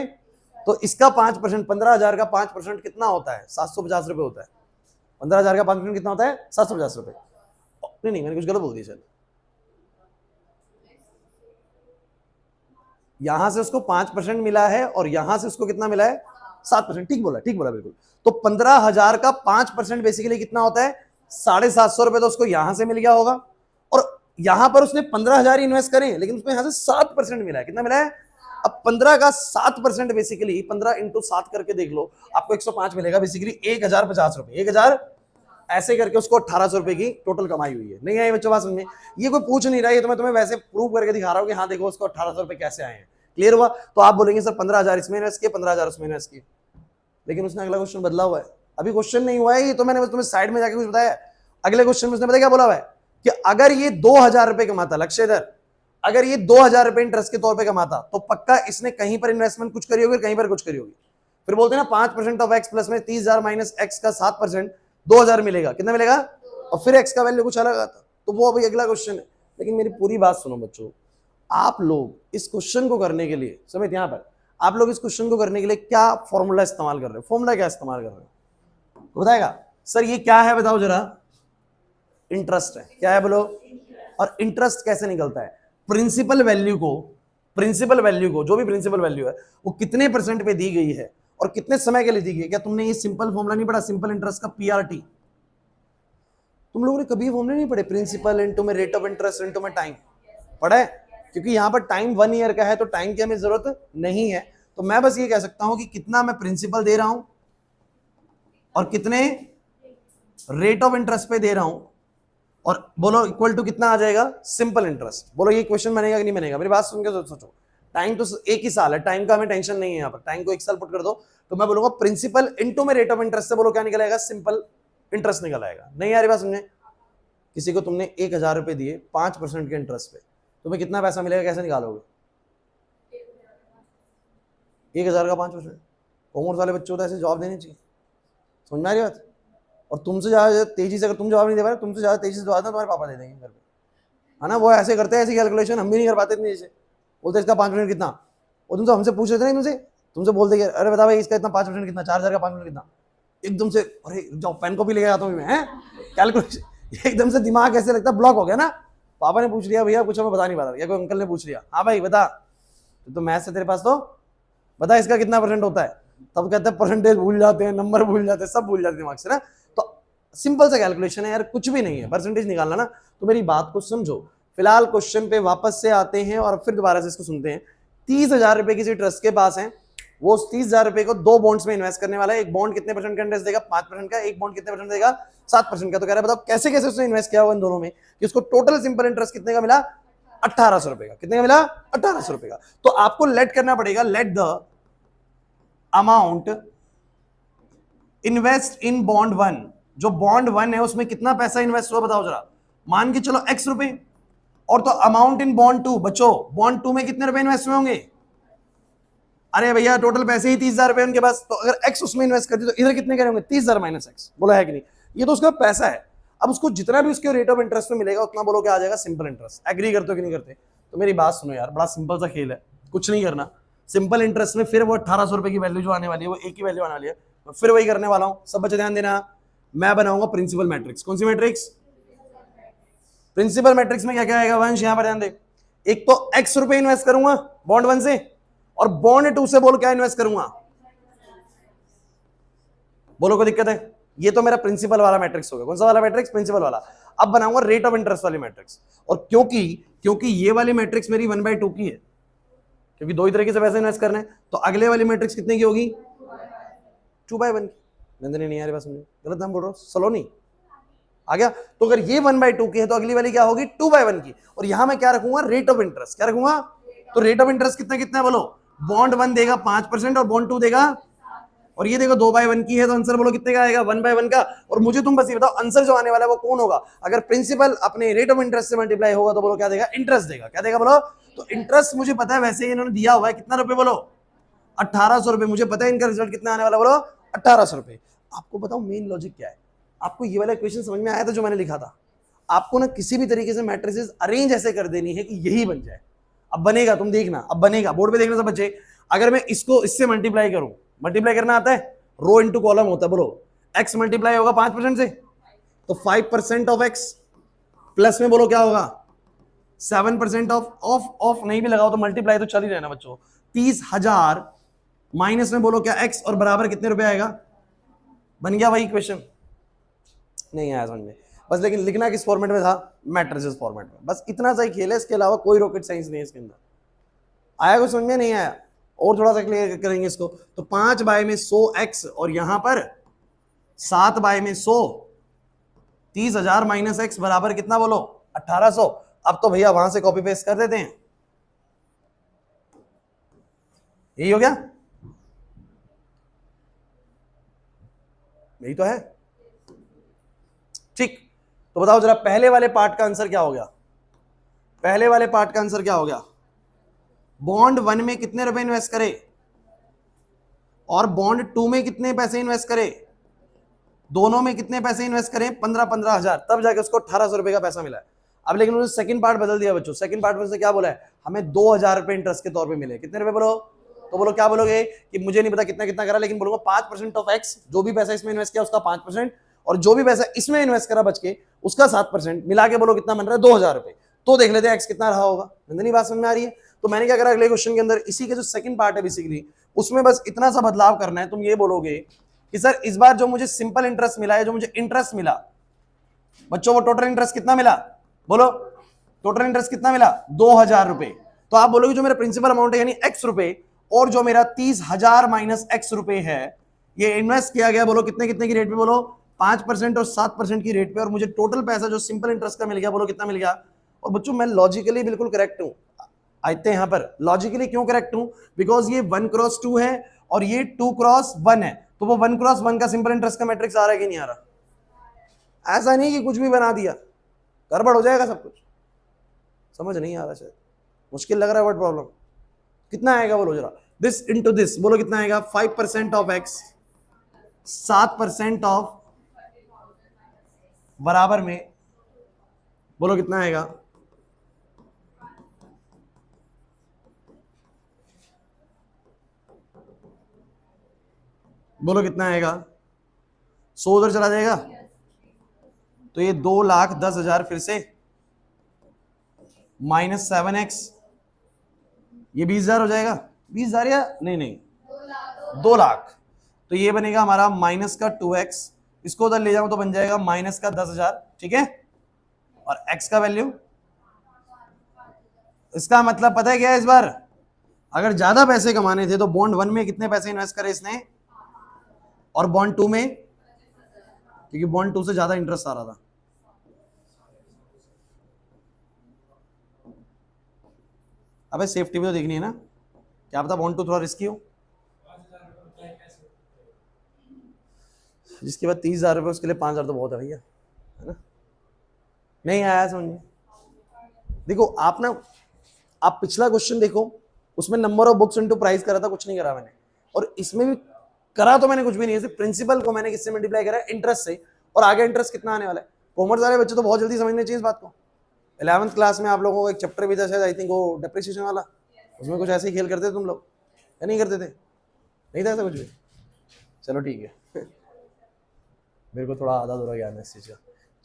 तो इसका 5%, 15,000 का 5% कितना होता है, 750 रुपए होता है। 15,000 का 5% कितना होता है, 750 रुपए। नहीं मैंने कुछ गलत बोल दिया, चल यहां से उसको 5% मिला है और यहां से उसको कितना मिला है, 7%। ठीक बोला बिल्कुल। तो 15,000 का 5% बेसिकली कितना होता है, 750 रुपए, तो उसको यहां से मिल गया होगा, और यहां पर उसने 15,000 इन्वेस्ट करे, लेकिन उसको यहां से 7% मिला है। कितना मिला है, अब 15 का 7% बेसिकली 15 इंटू 7 करके देख लो, आपको 105 मिलेगा, बेसिकली 1,050 रुपए, 1,000 ऐसे करके उसको 1,800 रुपए की टोटल कमाई हुई है। नहीं आई बच्चों बात समझ में, ये कोई पूछ नहीं रहा है, ये तो मैं तुम्हें वैसे प्रूव करके दिखा रहा हूँ कि हाँ देखो उसको 1,800 रुपए कैसे आए हैं। क्लियर हुआ। तो आप बोलेंगे सर 15,000 इसमें इन्वेस्ट किए, 15,000 उसमें इन्वेस्ट किए, लेकिन उसने अगला क्वेश्चन बदला हुआ है, अभी क्वेश्चन नहीं हुआ है, ये तो मैंने तुम्हें साइड में जाके कुछ बताया। अगले क्वेश्चन में उसने पता क्या बोला हुआ है, कि अगर ये 2,000 रुपए कमाता, लक्ष्य इधर, अगर ये 2,000 रुपए इंटरेस्ट के तौर पे कमाता, तो पक्का इसने कहीं पर इन्वेस्टमेंट कुछ करी होगी, कहीं पर कुछ करी होगी। फिर बोलते हैं ना 5% ऑफ एक्स प्लस में 30,000 माइनस एक्स का 7%, 2,000 मिलेगा, कितना मिलेगा, और फिर एक्स का वैल्यू कुछ अलग आता, तो वो अभी अगला क्वेश्चन है। लेकिन मेरी पूरी बात सुनो बच्चों, आप लोग इस क्वेश्चन को करने के लिए, समझ यहां पर आप लोग इस क्वेश्चन को करने के लिए क्या फॉर्मूला इस्तेमाल कर रहे हो, फॉर्मूला क्या इस्तेमाल कर रहे हो, बताएगा सर ये क्या है, बताओ जरा। इंटरेस्ट है, क्या है बोलो, और इंटरेस्ट कैसे निकलता है, प्रिंसिपल वैल्यू को जो भी प्रिंसिपल वैल्यू है वो कितने परसेंट पे दी गई है और कितने समय के लिए दी गई है। क्या तुमने ये सिंपल फॉर्मूला नहीं पढ़ा, सिंपल इंटरेस्ट का पीआरटी? तुम लोगों ने कभी फॉर्मूला नहीं पढ़े, प्रिंसिपल इनटू में रेट ऑफ इंटरेस्ट इनटू में टाइम पढ़ा है? क्योंकि यहां पर टाइम 1 ईयर का है तो टाइम की हमें जरूरत नहीं है। तो मैं बस ये कह सकता हूं कि कितना मैं प्रिंसिपल दे रहा हूं और कितने रेट ऑफ इंटरेस्ट पे दे रहा हूं, और बोलो इक्वल टू कितना आ जाएगा, सिंपल इंटरेस्ट। बोलो ये क्वेश्चन बनेगा कि नहीं बनेगा? मेरी बात सुन के सोचो। टाइम तो एक ही साल है, टाइम का हमें टेंशन नहीं है यहाँ पर, टाइम को 1 साल पुट कर दो तो मैं बोलूंगा प्रिंसिपल इनटू में रेट ऑफ इंटरेस्ट से बोलो क्या निकल आएगा, सिंपल इंटरेस्ट निकल आएगा। नहीं यार बात समझे? किसी को तुमने 1000 रुपए दिए 5% के इंटरेस्ट पे, तुम्हें कितना पैसा मिलेगा, कैसे निकालोगे? 1000 का 5%। कॉमर्स वाले बच्चों को ऐसे जवाब देने चाहिए, समझ में आ रही बात? और तुमसे ज्यादा तेजी से अगर तुम जवाब नहीं दे पा रहे, तुमसे ज्यादा तेजी से जवाब तुम्हारे पापा दे देंगे घर पे, है ना? वो ऐसे करते हैं, ऐसी कैलकुलेशन हम भी नहीं कर पाते इतनी जैसे। बोलते इसका 5% कितना, और तुमसे हमसे पूछ रहे थे नहीं, तुमसे बोलते कि अरे बता भाई इसका इतना 5% कितना, 4000 का 5% कितना, एकदम से अरे जाओ पेन कॉपी लेके आता हूँ मैं, कैलकुलेशन एकदम से दिमाग ऐसे लगता है ब्लॉक हो गया ना। पापा ने पूछ लिया भैया कुछ हमें बता नहीं पा रहा, या कोई अंकल ने पूछ लिया हाँ भाई बता, तो मैथ्स है तेरे पास तो बता इसका कितना % होता है, तब कहते हैं परसेंटेज भूल जाते हैं, नंबर भूल जाते हैं, सब भूल जाते हैं दिमाग से ना। तो सिंपल सा कैलकुलेशन है यार, कुछ भी नहीं है परसेंटेज निकालना ना। तो मेरी बात को समझो, फिलहाल क्वेश्चन पे वापस से आते हैं और फिर दोबारा से इसको सुनते हैं। 30,000 रुपए किसी ट्रस्ट के पास है, वो 30,000 रुपए को 2 बॉन्ड्स में इन्वेस्ट करने वाला है। एक बॉन्ड कितने % का इंटरेस्ट देगा, 5% का, एक बॉन्ड कितने % देगा, 7% का। तो कह रहा है बताओ कैसे कैसे उसने इन्वेस्ट किया हुआ इन दोनों में कि उसको टोटल सिंपल इंटरेस्ट कितने का मिला, 1800 रुपए का। कितने का मिला, 1800 रुपए का। तो आपको लेट करना पड़ेगा, let the amount invest in bond 1। जो बॉन्ड 1 है उसमें कितना पैसा इन्वेस्ट हुआ बताओ जरा। मान के चलो x रुपए, और तो अमाउंट इन बॉन्ड 2, बच्चों बॉन्ड 2 में कितने रुपए इन्वेस्ट हुए होंगे? अरे भैया टोटल पैसे ही 30,000 रुपए उनके पास, तो अगर x उसमें इन्वेस्ट कर दी तो इधर कितने करेंगे, 30,000 माइनस x। बोला है कि नहीं? ये तो उसका पैसा है। अब उसको जितना भी उसके रेट ऑफ इंटरेस्ट में मिलेगा उतना बोलो क्या आ जाएगा, सिंपल इंटरेस्ट। एग्री करते हो कि नहीं करते? तो मेरी बात सुनो यार, बड़ा सिंपल सा खेल है, कुछ नहीं करना। सिंपल इंटरेस्ट में फिर वो 1800 रुपए की वैल्यू जो आने वाली है वो एक ही वैल्यू आने वाली है, मैं फिर वही करने वाला हूं। सब बच्चे ध्यान देना, मैं बनाऊंगा प्रिंसिपल मैट्रिक्स। कौन सी मैट्रिक्स? प्रिंसिपल मैट्रिक्स में क्या क्या आएगा वंश, यहां पर ध्यान दे। एक तो x रुपए इन्वेस्ट करूंगा बॉन्ड 1 से, और बॉन्ड 2 से बोलो क्या इन्वेस्ट करूंगा, बोलो कोई दिक्कत है? ये तो मेरा प्रिंसिपल वाला मैट्रिक्स हो गया। कौन सा वाला मैट्रिक्स? प्रिंसिपल वाला। अब बनाऊंगा रेट ऑफ इंटरेस्ट वाली मैट्रिक्स, और क्योंकि ये वाली मैट्रिक्स मेरी 1/2 की है, क्योंकि दो ही तरीके से पैसे इन्वेस्ट करने हैं, तो अगले वाली मैट्रिक्स कितने की होगी, 2/1 की। नंदनी नहीं आ रही बात समझे, गलत नाम बोल रहा हूं, सलोनी आ गया। तो अगर ये 1/2 की है तो अगली वाली क्या होगी, 2/1 की। और यहां मैं क्या रखूंगा, रेट ऑफ इंटरेस्ट। क्या रखूंगा? तो रेट ऑफ इंटरेस्ट कितना कितना है बोलो, बॉन्ड 1 देगा 5% और बॉन्ड 2 देगा, और ये देखो 2/1 की है, तो आंसर बोलो कितने का आएगा, 1/1 का। और मुझे तुम बस ये बताओ आंसर जो आने वाला है वो कौन होगा। अगर प्रिंसिपल अपने रेट ऑफ इंटरेस्ट से मल्टीप्लाई होगा तो बोलो क्या देगा, इंटरेस्ट देगा। क्या देगा बोलो? तो इंटरेस्ट मुझे पता है, वैसे ही इन्होंने दिया हुआ है कितना रुपए बोलो, 1800 रुपए। मुझे पता है इनका रिजल्ट कितना आने वाला बोलो, 1800 रुपए। आपको बताओ मेन लॉजिक क्या है। आपको ये वाला क्वेश्चन समझ में आया था जो मैंने लिखा था? आपको ना किसी भी तरीके से मैट्रिसेस अरेंज ऐसे कर देनी है कि यही बन जाए। अब बनेगा, तुम देखना, अब बनेगा, बोर्ड पे देखना सब बच्चे। अगर मैं इसको इससे मल्टीप्लाई करूं, मल्टीप्लाई करना आता है, रो इनटू कॉलम होता है, बोलो x मल्टीप्लाई होगा 5% से, तो 5% ऑफ x प्लस में बोलो क्या होगा, 7% ऑफ नहीं भी लगाओ तो मल्टीप्लाई तो चल ही रहना बच्चों। 30,000 माइनस में बोलो क्या x, और बराबर कितने रुपए आएगा। बन गया वही क्वेश्चन? नहीं आया समझ में? बस लेकिन लिखना किस फॉर्मेट में था, मैट्रिसेस फॉर्मेट में। बस इतना सा ही खेल है, इसके अलावा कोई रॉकेट साइंस नहीं है इसके अंदर। आया कुछ समझ में? नहीं आया? और थोड़ा सा क्लियर करेंगे इसको। तो 5/100x, और यहां पर 7/100, 30,000 माइनस x बराबर कितना बोलो, 1800। अब तो भैया वहां से कॉपी पेस्ट कर देते हैं, यही हो गया, यही तो है। ठीक, तो बताओ जरा पहले वाले पार्ट का आंसर क्या हो गया। पहले वाले पार्ट का आंसर क्या हो गया, बॉन्ड 1 में कितने रुपए इन्वेस्ट करे, और बॉन्ड 2 में कितने पैसे इन्वेस्ट करे, दोनों में कितने पैसे इन्वेस्ट करें, 15,000, तब जाके उसको 1800 रुपए का पैसा मिला है। अब लेकिन उन्होंने सेकंड पार्ट बदल दिया बच्चों। सेकंड पार्ट में से क्या बोला है, हमें 2,000 रुपए इंटरेस्ट के तौर पे मिले। कितने रुपए बोलो, तो बोलो क्या बोलोगे कि मुझे नहीं पता कितना कितना करा, लेकिन बोलूंगा 5% ऑफ एक्स, जो भी पैसा इसमें इन्वेस्ट किया उसका 5%, और जो भी पैसा इसमें इन्वेस्ट करा बच के उसका 7%, मिला के बोलो कितना बन रहा है, 2,000 रुपए। तो देख लेते हैं x कितना रहा होगा। नंदनी बात समझ में आ रही है? तो मैंने क्या करा अगले क्वेश्चन के अंदर, इसी के जो सेकंड पार्ट है बेसिकली, उसमें बस इतना सा बदलाव करना है। तुम ये बोलोगे कि सर इस बार जो मुझे सिंपल इंटरेस्ट मिला है, जो मुझे इंटरेस्ट मिला बच्चों, वो टोटल इंटरेस्ट कितना मिला? बोलो, टोटल इंटरेस्ट कितना मिला? 2000 रुपए। तो आप बोलोगे जो मेरा प्रिंसिपल अमाउंट है यानी x रुपए, और जो मेरा 30,000 माइनस x रुपए है, ये इन्वेस्ट किया गया, बोलो कितने कितने की रेट पे? बोलो 5% और 7% की रेट पे, और मुझे टोटल पैसा जो सिंपल इंटरेस्ट का मिल गया, बोलो कितना मिल गया? और बच्चों मैं लॉजिकली बिल्कुल करेक्ट हूं, आते हैं यहां पर। लॉजिकली क्यों करेक्ट हूं? बिकॉज ये 1x2 है और ये 2x1 है, तो वो 1x1 का सिंपल इंटरेस्ट का मैट्रिक्स आ रहा है कि नहीं आ रहा? ऐसा नहीं कि कुछ भी बना दिया, गड़बड़ हो जाएगा सब कुछ। समझ नहीं आ रहा, शायद मुश्किल लग रहा है वर्ड प्रॉब्लम। कितना आएगा बोलो जरा? दिस इंटू दिस, बोलो कितना आएगा? 5% ऑफ x 7% ऑफ बराबर में, बोलो कितना आएगा? बोलो कितना आएगा? 100 उधर चला जाएगा, तो ये 2,10,000 फिर से माइनस 7x, ये 20,000 हो जाएगा। 20,000 या नहीं 2 लाख। तो ये बनेगा हमारा माइनस का 2x, इसको उधर ले जाऊं तो बन जाएगा माइनस का 10,000, ठीक है। और x का वैल्यू, इसका मतलब पता है क्या है? इस बार अगर ज्यादा पैसे कमाने थे तो बॉन्ड 1 में कितने पैसे इन्वेस्ट करे इसने, और बॉन्ड 2 में, क्योंकि बॉन्ड 2 से ज्यादा इंटरेस्ट आ रहा था। अबे सेफ्टी भी तो देखनी है ना, क्या पता बॉन्ड 2 थोड़ा रिस्की हो। जिसके बाद 30,000 रुपये, उसके लिए 5,000 तो बहुत है भैया, है ना? नहीं आया समझ में? देखो आप ना, आप पिछला क्वेश्चन देखो, उसमें number of books into price करा था, कुछ नहीं करा मैंने। और इसमें भी करा तो मैंने कुछ भी नहीं है, सिर्फ प्रिंसिपल को मैंने किससे मल्टीप्लाई करा? इंटरेस्ट से। और आगे इंटरेस्ट कितना आने वाला है? कॉमर्स वाले बच्चे तो बहुत जल्दी समझने चाहिए इस बात को। 11th क्लास में आप लोगों को एक चैप्टर भी था शायद, आई थिंक वो डेप्रिसिएशन वाला, उसमें कुछ ऐसे ही खेल करते थे तुम लोग, या नहीं करते थे? नहीं था ऐसा कुछ भी? चलो ठीक है, मेरे को थोड़ा आधा अधूरा ज्ञान है इस चीज का।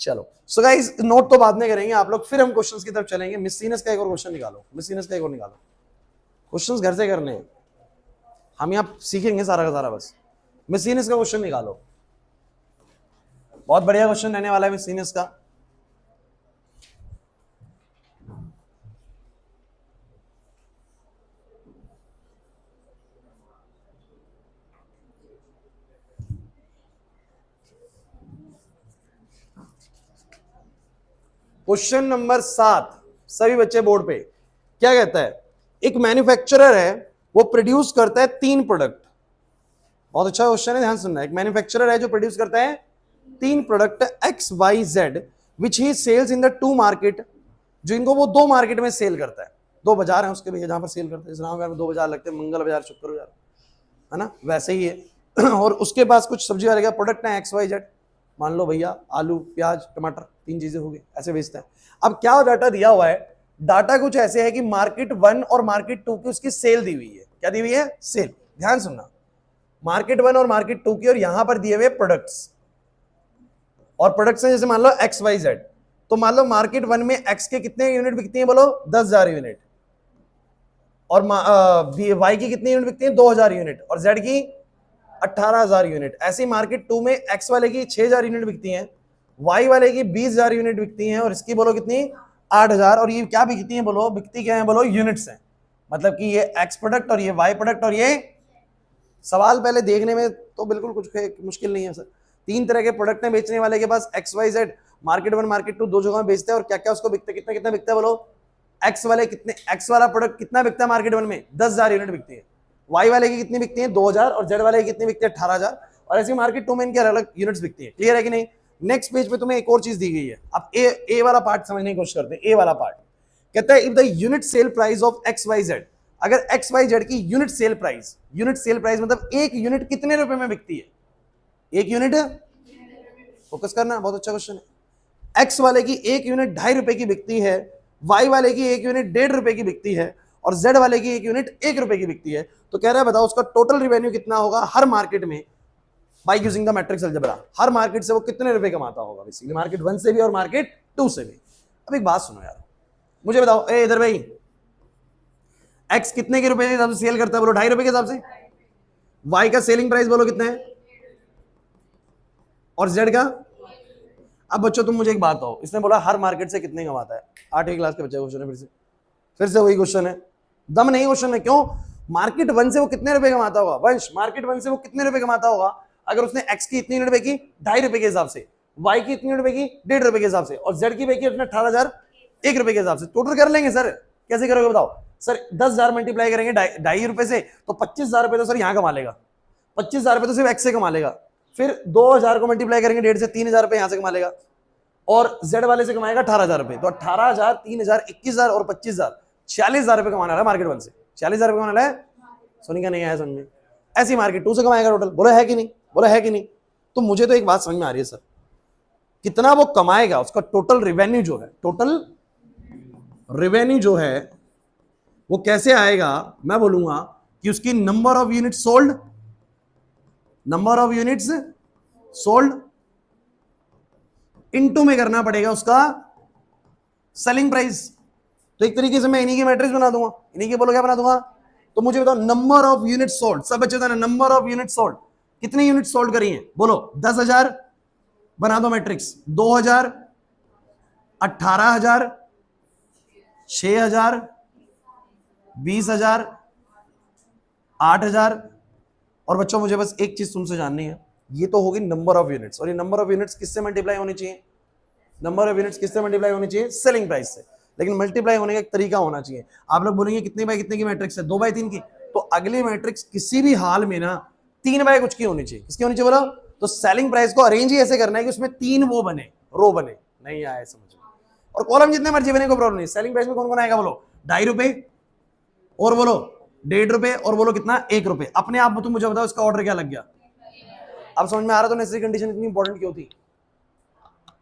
चलो सो गाइस, नोट तो बाद में करेंगे आप लोग, फिर हम क्वेश्चंस की तरफ चलेंगे। मिस्सीनेस का एक और क्वेश्चन निकालो, मिस्सीनेस का एक और निकालो। क्वेश्चंस घर से करने हैं, हम यहाँ सीखेंगे सारा का सारा, बस मिस्सीनेस का क्वेश्चन निकालो। बहुत बढ़िया क्वेश्चन रहने वाला है मिस्सीनेस का। क्वेश्चन नंबर 7, सभी बच्चे बोर्ड पे। क्या कहता है? एक मैन्युफैक्चरर है, वो प्रोड्यूस करता है 3 प्रोडक्ट। बहुत अच्छा क्वेश्चन है, ध्यान सुनना। एक मैन्युफैक्चरर है जो प्रोड्यूस करता है 3 product XYZ which he sells in the 2 market, जो इनको वो 2 मार्केट में सेल करता है। 2 बाजार हैं उसके भैया जहां पर सेल करते हैं। रामगढ़ में 2 बाजार लगते हैं, मंगल बाजार, शुक्र बाजार, है ना? वैसे ही है। और उसके पास कुछ सब्जी वाले का प्रोडक्ट है XYZ, मान लो भैया आलू, प्याज, टमाटर, 3 चीजें हो गई, ऐसे बेचता है। अब क्या डाटा दिया हुआ है? डाटा कुछ ऐसे है कि मार्केट 1 और मार्केट 2 की उसकी सेल दी हुई है। क्या दी हुई है? सेल। ध्यान सुनना, मार्केट 1 और मार्केट 2 की, और यहां पर दिए हुए प्रोडक्ट्स। और प्रोडक्ट्स हैं जैसे मान लो XYZ, तो मान लो मार्केट 1 में X के कितने यूनिट बिकती हैं? बोलो 10,000 यूनिट। और Y की कितनी यूनिट बिकती हैं? 2,000 यूनिट। और Z की 18,000 यूनिट। ऐसे ही मार्केट 2 में X वाले की 6,000 यूनिट बिकती हैं, Y वाले की 20,000 यूनिट बिकती हैं, और इसकी बोलो कितनी? 8,000। और ये क्या बिकती हैं? बोलो बिकती क्या है? बोलो यूनिट्स हैं। मतलब कि ये X प्रोडक्ट और ये Y प्रोडक्ट, और ये सवाल पहले देखने में तो बिल्कुल कुछ मुश्किल नहीं है सर। 3 तरह के प्रोडक्ट हैं बेचने वाले के पास, XYZ, मार्केट 1 मार्केट 2 दो जगह बेचते हैं। और क्या क्या उसको बिकते, कितना कितना बिकता है? बोलो X वाले कितने, X वाला प्रोडक्ट कितना बिकता है मार्केट 1 में? 10,000 यूनिट बिकती है। Y वाले की कितनी बिकती है? 2,000। और Z वाले की कितनी बिकती है? 18,000। और ऐसे मार्केट 2 में इनके अलग यूनिट्स बिकती है। क्लियर है कि नहीं? नेक्स्ट पेज पे तुम्हें एक और चीज दी गई है। अब ए वाला पार्ट समझने की कोशिश करते हैं। ए वाला पार्ट कहता है if the unit sale price of XYZ, अगर XYZ की यूनिट सेल प्राइस मतलब एक यूनिट कितने रुपए में बिकती है? एक यूनिट, फोकस करना, बहुत अच्छा क्वेश्चन है। X वाले की एक यूनिट 2.5 रुपए की बिकती है, Y वाले की एक यूनिट 1.5 रुपए की बिकती है, और Z वाले की एक यूनिट 1 रुपए की बिकती है। तो कह रहा है बताओ उसका टोटल रिवेन्यू कितना होगा हर मार्केट में by using the matrix algebra. Her market से वो कितने रुपए कमाता होगा? बेसिकली मार्केट 1 से भी और मार्केट 2 से भी। अब एक बात सुनो यार, मुझे बताओ, ए इधर भाई, एक्स कितने के रुपए के हिसाब से सेल करता है बोलो? 2.5 रुपए के हिसाब से। वाई का सेलिंग प्राइस बोलो कितना है, और जेड का? अब बच्चों तुम मुझे एक बात बताओ, इसने बोला हर मार्केट से कितने कमाता है। 8वीं क्लास के बच्चे का क्वेश्चन है, फिर से वही क्वेश्चन है, दम नहीं क्वेश्चन है। क्यों? मार्केट 1 से वो कितने रुपए कमाता होगा वंश? मार्केट 1 से वो कितने रुपए कमाता होगा अगर उसने एक्स की इतनी रुपए की 2.5 रुपए के हिसाब से, वाई की इतनी रुपए की 1.5 रुपए के हिसाब से, और जेड की भाई की उसने 18,000 1 रुपए के हिसाब से। टोटल कर लेंगे सर, कैसे करोगे बताओ सर? 10,000 मल्टीप्लाई करेंगे 2.5 रुपए से तो 25,000 रुपए तो सर यहाँ कमा लेगा, 25,000 रुपए तो सिर्फ एक्स से कमा लेगा। फिर 2,000 को मल्टीप्लाई करेंगे 1.5 से, 3,000 रुपए यहाँ से कमा लेगा, और जेड वाले से कमाएगा 18,000 रुपए। तो 18,000, 3,000, 21,000 और 25,000, 46,000 रुपए कमाना है मार्केट 1 से। 46,000 रुपए कमाना है। सोनी का नहीं आया समझ में? ऐसी मार्केट 2 से कमाएगा टोटल। बोला है कि नहीं? बोला है कि नहीं? तो मुझे तो एक बात समझ में आ रही है सर, कितना वो कमाएगा, उसका टोटल रेवेन्यू जो है, टोटल रेवेन्यू जो है वो कैसे आएगा? मैं बोलूंगा कि उसकी number of unit sold, number of units sold into में करना पड़ेगा उसका सेलिंग प्राइस। तो एक तरीके से मैं इन्हीं की मैट्रिक्स बना दूंगा, इन्हीं के बोलो क्या बना दूंगा? तो मुझे बताओ नंबर ऑफ यूनिट सोल्ड, सब बच्चे बताना नंबर ऑफ यूनिट सोल्ड, कितनी यूनिट सोल्ड करी है बोलो? 10,000 बना दो मैट्रिक्स, 2,000, 18,000, 6,000, 20,000, 8,000। और बच्चों मुझे बस एक चीज तुमसे जाननी है, ये तो होगी नंबर ऑफ यूनिट्स, और ये नंबर ऑफ यूनिट्स किससे मल्टीप्लाई होनी चाहिए? नंबर ऑफ यूनिट्स किससे मल्टीप्लाई होनी चाहिए? सेलिंग प्राइस से। लेकिन मल्टीप्लाई होने का एक तरीका होना चाहिए। आप लोग बोलेंगे कितने बाय कितने की मैट्रिक्स है? 2/3 की। तो अगली मैट्रिक्स किसी भी हाल में ना 3 बाय कुछ की होनी चाहिए। किसकी होनी चाहिए बोलो? तो सेलिंग प्राइस को अरेंज ही ऐसे करना है कि उसमें 3 वो बने, रो बने। नहीं आया समझ में? और कॉलम जितने मर्जी बने, कोई प्रॉब्लम नहीं। सेलिंग प्राइस में कौन कौन आएगा बोलो? 2.5 रुपए, और बोलो 1.5 रुपए, और बोलो कितना? 1 रुपए। अपने आप तुम मुझे बताओ इसका ऑर्डर क्या लग गया? अब समझ में आ रहा? तो नेसेसरी कंडीशन इतनी इंपॉर्टेंट क्यों थी?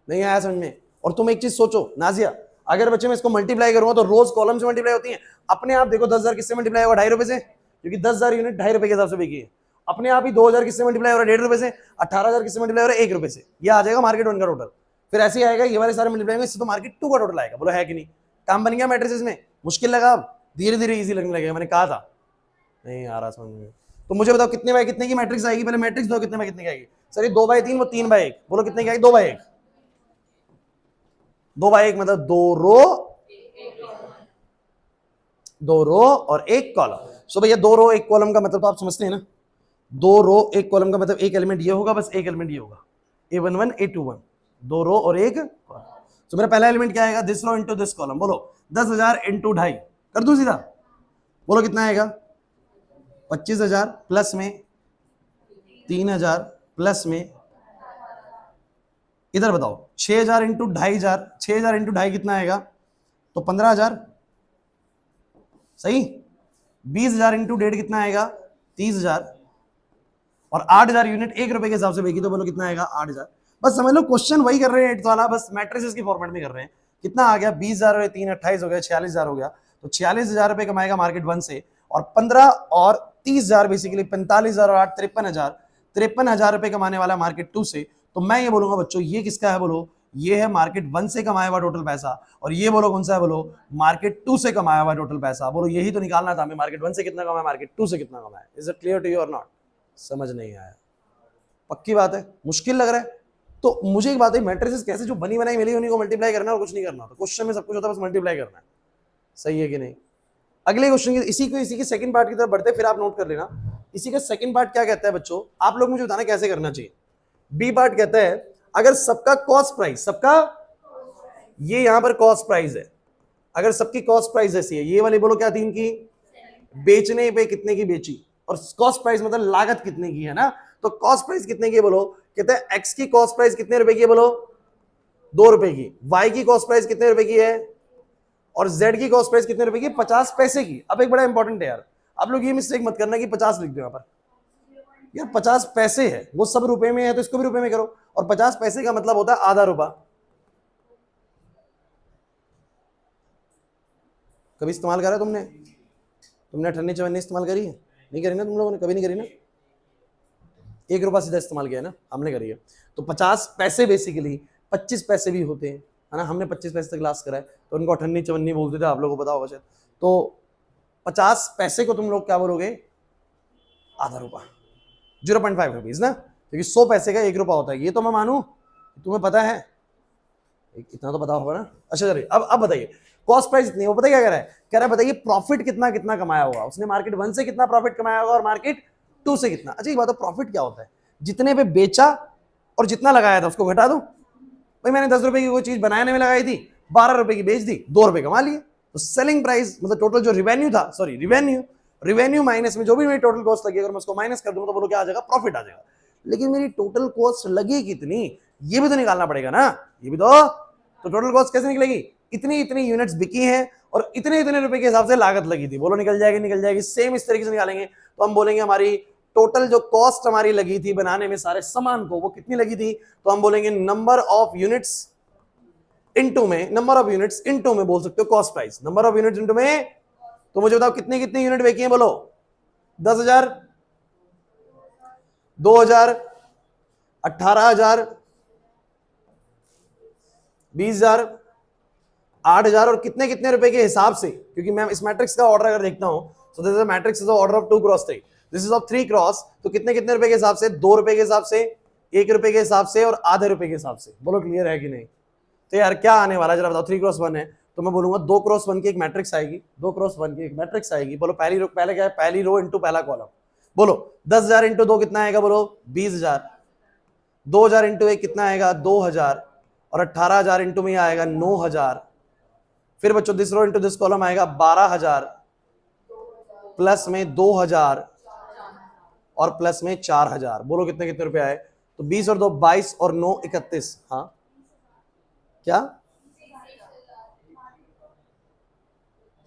नहीं आया समझ में? और तुम एक चीज सोचो नाजिया, अगर बच्चे मैं इसको मल्टीप्लाई करूंगा तो रोज कॉलम से मल्टीप्लाई होती है। अपने आप देखो 10,000 किससे मल्टीप्लाई होगा? 2.5 रुपए से, क्योंकि 10,000 यूनिट 2.5 रुपए के हिसाब से बिकी है। अपने आप ही 2,000 किससे मल्टीप्लाई हो रहा है? 1.5 रुपए से। 18,000 किससे मल्टीप्लाई हो रहा है? 1 रुपए से। ये आ जाएगा मार्केट 1 का टोटल। फिर ऐसे ही आएगा, ये वाले सारे मल्टीप्लाई इससे तो मार्केट 2 का टोटल आएगा। बोलो है कि नहीं? काम बन गया मैट्रिसेस में? मुश्किल लगा? अब धीरे धीरे इजी लगने लगेगा। मैंने कहा था नहीं आ रहा समझ में? तो मुझे बताओ कितने बाय कितने की मैट्रिक्स आएगी? पहले मैट्रिक्स दो, कितने बाय कितने की आएगी? सर ये 2/3, वो 3/1। बोलो कितने की आएगी? 2/1। 2/1 मतलब 2 रो और 1 कॉलम। सो भैया 2 रो 1 कॉलम का मतलब तो आप समझते हैं ना? 2 रो 1 कॉलम का मतलब एक एलिमेंट ये होगा, बस एक एलिमेंट ये होगा, A11 A21, 2 रो और 1 कॉलम। तो मेरा पहला एलिमेंट क्या आएगा? This row into this column. बोलो 10,000 इंटू 2.5 कर दूं सीधा? बोलो कितना आएगा? 25,000 प्लस में 3,000 प्लस में, इधर बताओ 6,000 इंटू 2,500, 6,000 इंटू 2.5 कितना आएगा? तो 15,000 सही। 20,000 इंटू 1.5 कितना आएगा? 30,000, और 8,000 यूनिट 1 रुपए के हिसाब से बेची, तो बोलो कितना आएगा? 8,000। बस समझ लो क्वेश्चन वही कर रहे हैं 8th वाला, बस मैट्रिसेस की फॉर्मेट में कर रहे हैं। कितना आ गया? 20,000 और 3 28 हो गया, 46,000 हो गया। तो 46,000 रुपए कमाएगा मार्केट 1 से, और 15 और 30,000 बेसिकली 45,000 और 8 53,000, 53,000 रुपए कमाने वाला मार्केट 2 से। तो मैं ये बोलूंगा बच्चों ये किसका है? बोलो ये है मार्केट 1 से कमाया हुआ टोटल पैसा, और ये बोलो कौन सा है? बोलो मार्केट 2 से कमाया हुआ टोटल पैसा। बोलो यही तो निकालना था हमें, मार्केट 1 से कितना कमाया, मार्केट 2 से कितना कमाया। Is it clear to you और नॉट? समझ नहीं आया? पक्की बात है? मुश्किल लग रहा है? तो मुझे एक बात है, मैट्रिसेस कैसे जो बनी बनाई मिली उन्हीं को मल्टीप्लाई करना और कुछ नहीं करना। तो क्वेश्चन में सब कुछ होता है, बस मल्टीप्लाई करना है। सही है कि नहीं? अगले क्वेश्चन की इसी के सेकंड पार्ट की तरफ बढ़ते, फिर आप नोट कर लेना इसी का सेकंड पार्ट क्या कहता है बच्चों। आप लोग मुझे बताना कैसे करना चाहिए। बी पार्ट कहता है अगर सबका कॉस्ट प्राइस, सबका ये यहां पर कॉस्ट प्राइस है, अगर सबकी कॉस्ट प्राइस ऐसी है, ये वाली बोलो क्या थी इनकी? बेचने पे कितने की बेची, और कॉस्ट प्राइस मतलब लागत कितने की है ना। तो कॉस्ट प्राइस कितने की बोलो? कहते हैं एक्स की कॉस्ट प्राइस कितने रुपए की है? बोलो 2 रुपए की। वाई की कॉस्ट प्राइस कितने रुपए की है? और जेड की कॉस्ट प्राइस कितने रुपए की? 50 पैसे की। अब एक बड़ा इंपॉर्टेंट है यार, आप लोग ये मिस्टेक मत करना कि 50 लिख दो यहां पर। यार 50 पैसे है, वो सब रुपए में है तो इसको भी रुपए में करो, और 50 पैसे का मतलब होता है आधा रुपया। कभी इस्तेमाल करा तुमने? तुमने 98 इस्तेमाल करी है? नहीं करी ना तुम लोगों ने? कभी नहीं करी ना? 1 रुपया सीधा इस्तेमाल किया है ना? हमने करी है। तो 50 पैसे बेसिकली 25 पैसे भी होते हैं, है ना, हमने 25 पैसे तक क्लास करा है, तो उनको 58 54 बोलते थे, आप लोगों को पता होगा शायद। तो 50 पैसे को तुम लोग क्या बोलोगे, आधा रुपया, 0.5 रुपीज ना, क्योंकि 100 पैसे का 1 रुपया होता है, ये तो मैं मानूं, तुम्हें पता है, इतना तो पता होगा ना। अच्छा चलिए अब बताइए, कॉस्ट प्राइस इतनी, वो पता क्या कह रहा है, कह रहा है बताइए प्रॉफिट कितना कितना कमाया होगा उसने, मार्केट 1 से कितना प्रॉफिट कमाया होगा और मार्केट 2 से कितना। अच्छा ये बात, प्रॉफिट क्या होता है, जितने पे बेचा और जितना लगाया था उसको घटा दो। भाई मैंने 10 रुपए की कोई चीज बनाने में लगाई थी, 12 रुपए की बेच दी, 2 रुपए कमा लिए, तो सेलिंग प्राइस मतलब टोटल जो रिवेन्यू था, सॉरी रिवेन्यू माइनस में जो भी मेरी टोटल कॉस्ट लगी, अगर मैं उसको माइनस कर दूंगा तो बोलो क्या आ जाएगा, प्रॉफिट आ जाएगा। लेकिन मेरी टोटल कॉस्ट लगी कितनी, ये भी तो निकालना पड़ेगा ना, ये भी तो टोटल कॉस्ट कैसे निकलेगी, इतनी इतनी यूनिट्स बिकी हैं और इतने इतने रुपए के हिसाब से लागत लगी थी, बोलो निकल जाएगी, निकल जाएगी। सेम इस तरीके से निकालेंगे तो हम बोलेंगे हमारी टोटल जो कॉस्ट हमारी लगी थी बनाने में सारे सामान को, वो कितनी लगी थी, तो हम बोलेंगे नंबर ऑफ यूनिट्स इनटू में, नंबर ऑफ यूनिट्स इनटू में बोल सकते हो cost price, number of units into में। तो मुझे बताओ कितनी कितनी यूनिट बेची है, बोलो 10,000, 2,000, 18,000, 20,000, 8,000 और कितने कितने रुपए के हिसाब से, क्योंकि मैं इस मैट्रिक्स का ऑर्डर अगर देखता हूं, so this is matrix is order of 2 cross 3, this is of 3 cross, तो कितने कितने रुपए के हिसाब से, 2 रुपए के हिसाब से, 1 रुपए के हिसाब से और आधे रुपए के हिसाब से। बोलो क्लियर है कि नहीं। तो यार क्या आने वाला है जरा बताओ, 3 क्रॉस 1 है तो मैं बोलूंगा 2 क्रॉस 1 की एक मैट्रिक्स आएगी, 2 क्रॉस 1 की एक मैट्रिक्स आएगी। बोलो पहली रो, पहले क्या है, पहली रो इंटू पहला कॉलम। बोलो 10,000 इंटू 2 कितना आएगा, बोलो 20,000, 2,000 इंटू 1 कितना आएगा, 2,000 और 18,000 इंटू में आएगा 9,000। फिर बच्चों this row into this column आएगा 12,000 प्लस में 2,000 और प्लस में 4,000। बोलो कितने कितने रुपए आए, तो 20 और 2 22 और 9 31। हाँ क्या,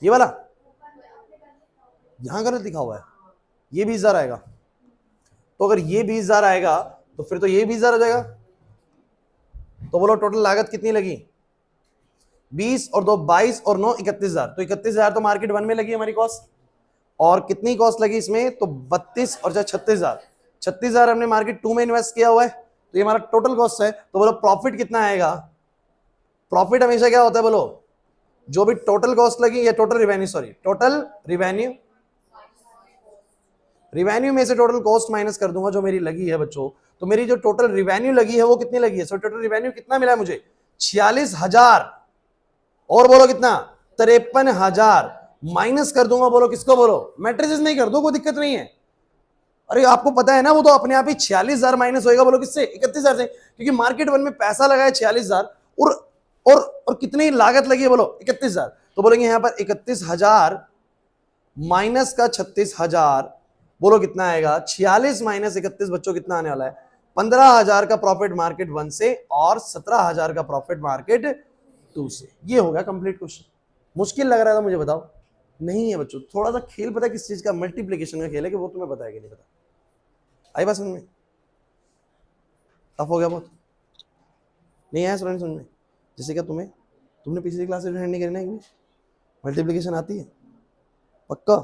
ये वाला यहां गलत लिखा हुआ है, ये 20,000 आएगा, तो अगर ये 20,000 आएगा तो फिर तो ये 20,000 हो जाएगा। तो बोलो टोटल लागत कितनी लगी, 20 और 2 22 और 9 31,000। तो 31,000 तो मार्केट 1 में लगी हमारी कॉस्ट, और कितनी कॉस्ट लगी इसमें, तो 32 और 36,000, 36,000 हमने मार्केट 2 में इन्वेस्ट किया हुआ है, तो ये हमारा टोटल कॉस्ट है। तो बोलो प्रॉफिट कितना आएगा, प्रॉफिट हमेशा क्या होता है, बोलो जो भी टोटल कॉस्ट लगी या total revenue, sorry total revenue, revenue में से टोटल कॉस्ट माइनस कर दूंगा जो मेरी लगी है बच्चों, तो मेरी जो टोटल रिवेन्यू लगी है वो कितनी लगी है, सो टोटल रिवेन्यू कितना मिला है मुझे, 46,000, और बोलो कितना, 53,000 माइनस कर दूंगा, बोलो किसको, बोलो मैट्रिसेस में ही कर दो, कोई दिक्कत नहीं है। अरे आपको पता है ना वो तो अपने आप ही 46,000 माइनस होएगा, बोलो किससे, 31,000 से, क्योंकि मार्केट 1 में पैसा लगा है 46,000 और कितनी लागत लगी है, बोलो 31,000। तो बोलेंगे यहां पर 31,000 माइनस का 36,000, बोलो कितना आएगा, 46 माइनस 31 बच्चों कितना आने वाला है, 15,000 का प्रॉफिट मार्केट 1 से और 17,000 का प्रॉफिट मार्केट 2 से। ये हो गया कंप्लीट क्वेश्चन। मुश्किल लग रहा था मुझे, बताओ, नहीं है बच्चों, थोड़ा सा खेल पता है किस चीज का, मल्टीप्लिकेशन का खेल है, कि वो तुम्हें पता है कि नहीं पता। आई बात समझ में, टफ हो गया बहुत, नहीं आया समझ में। जैसे क्या तुमने पिछली क्लास में नहीं करना है, मल्टीप्लिकेशन आती है पक्का,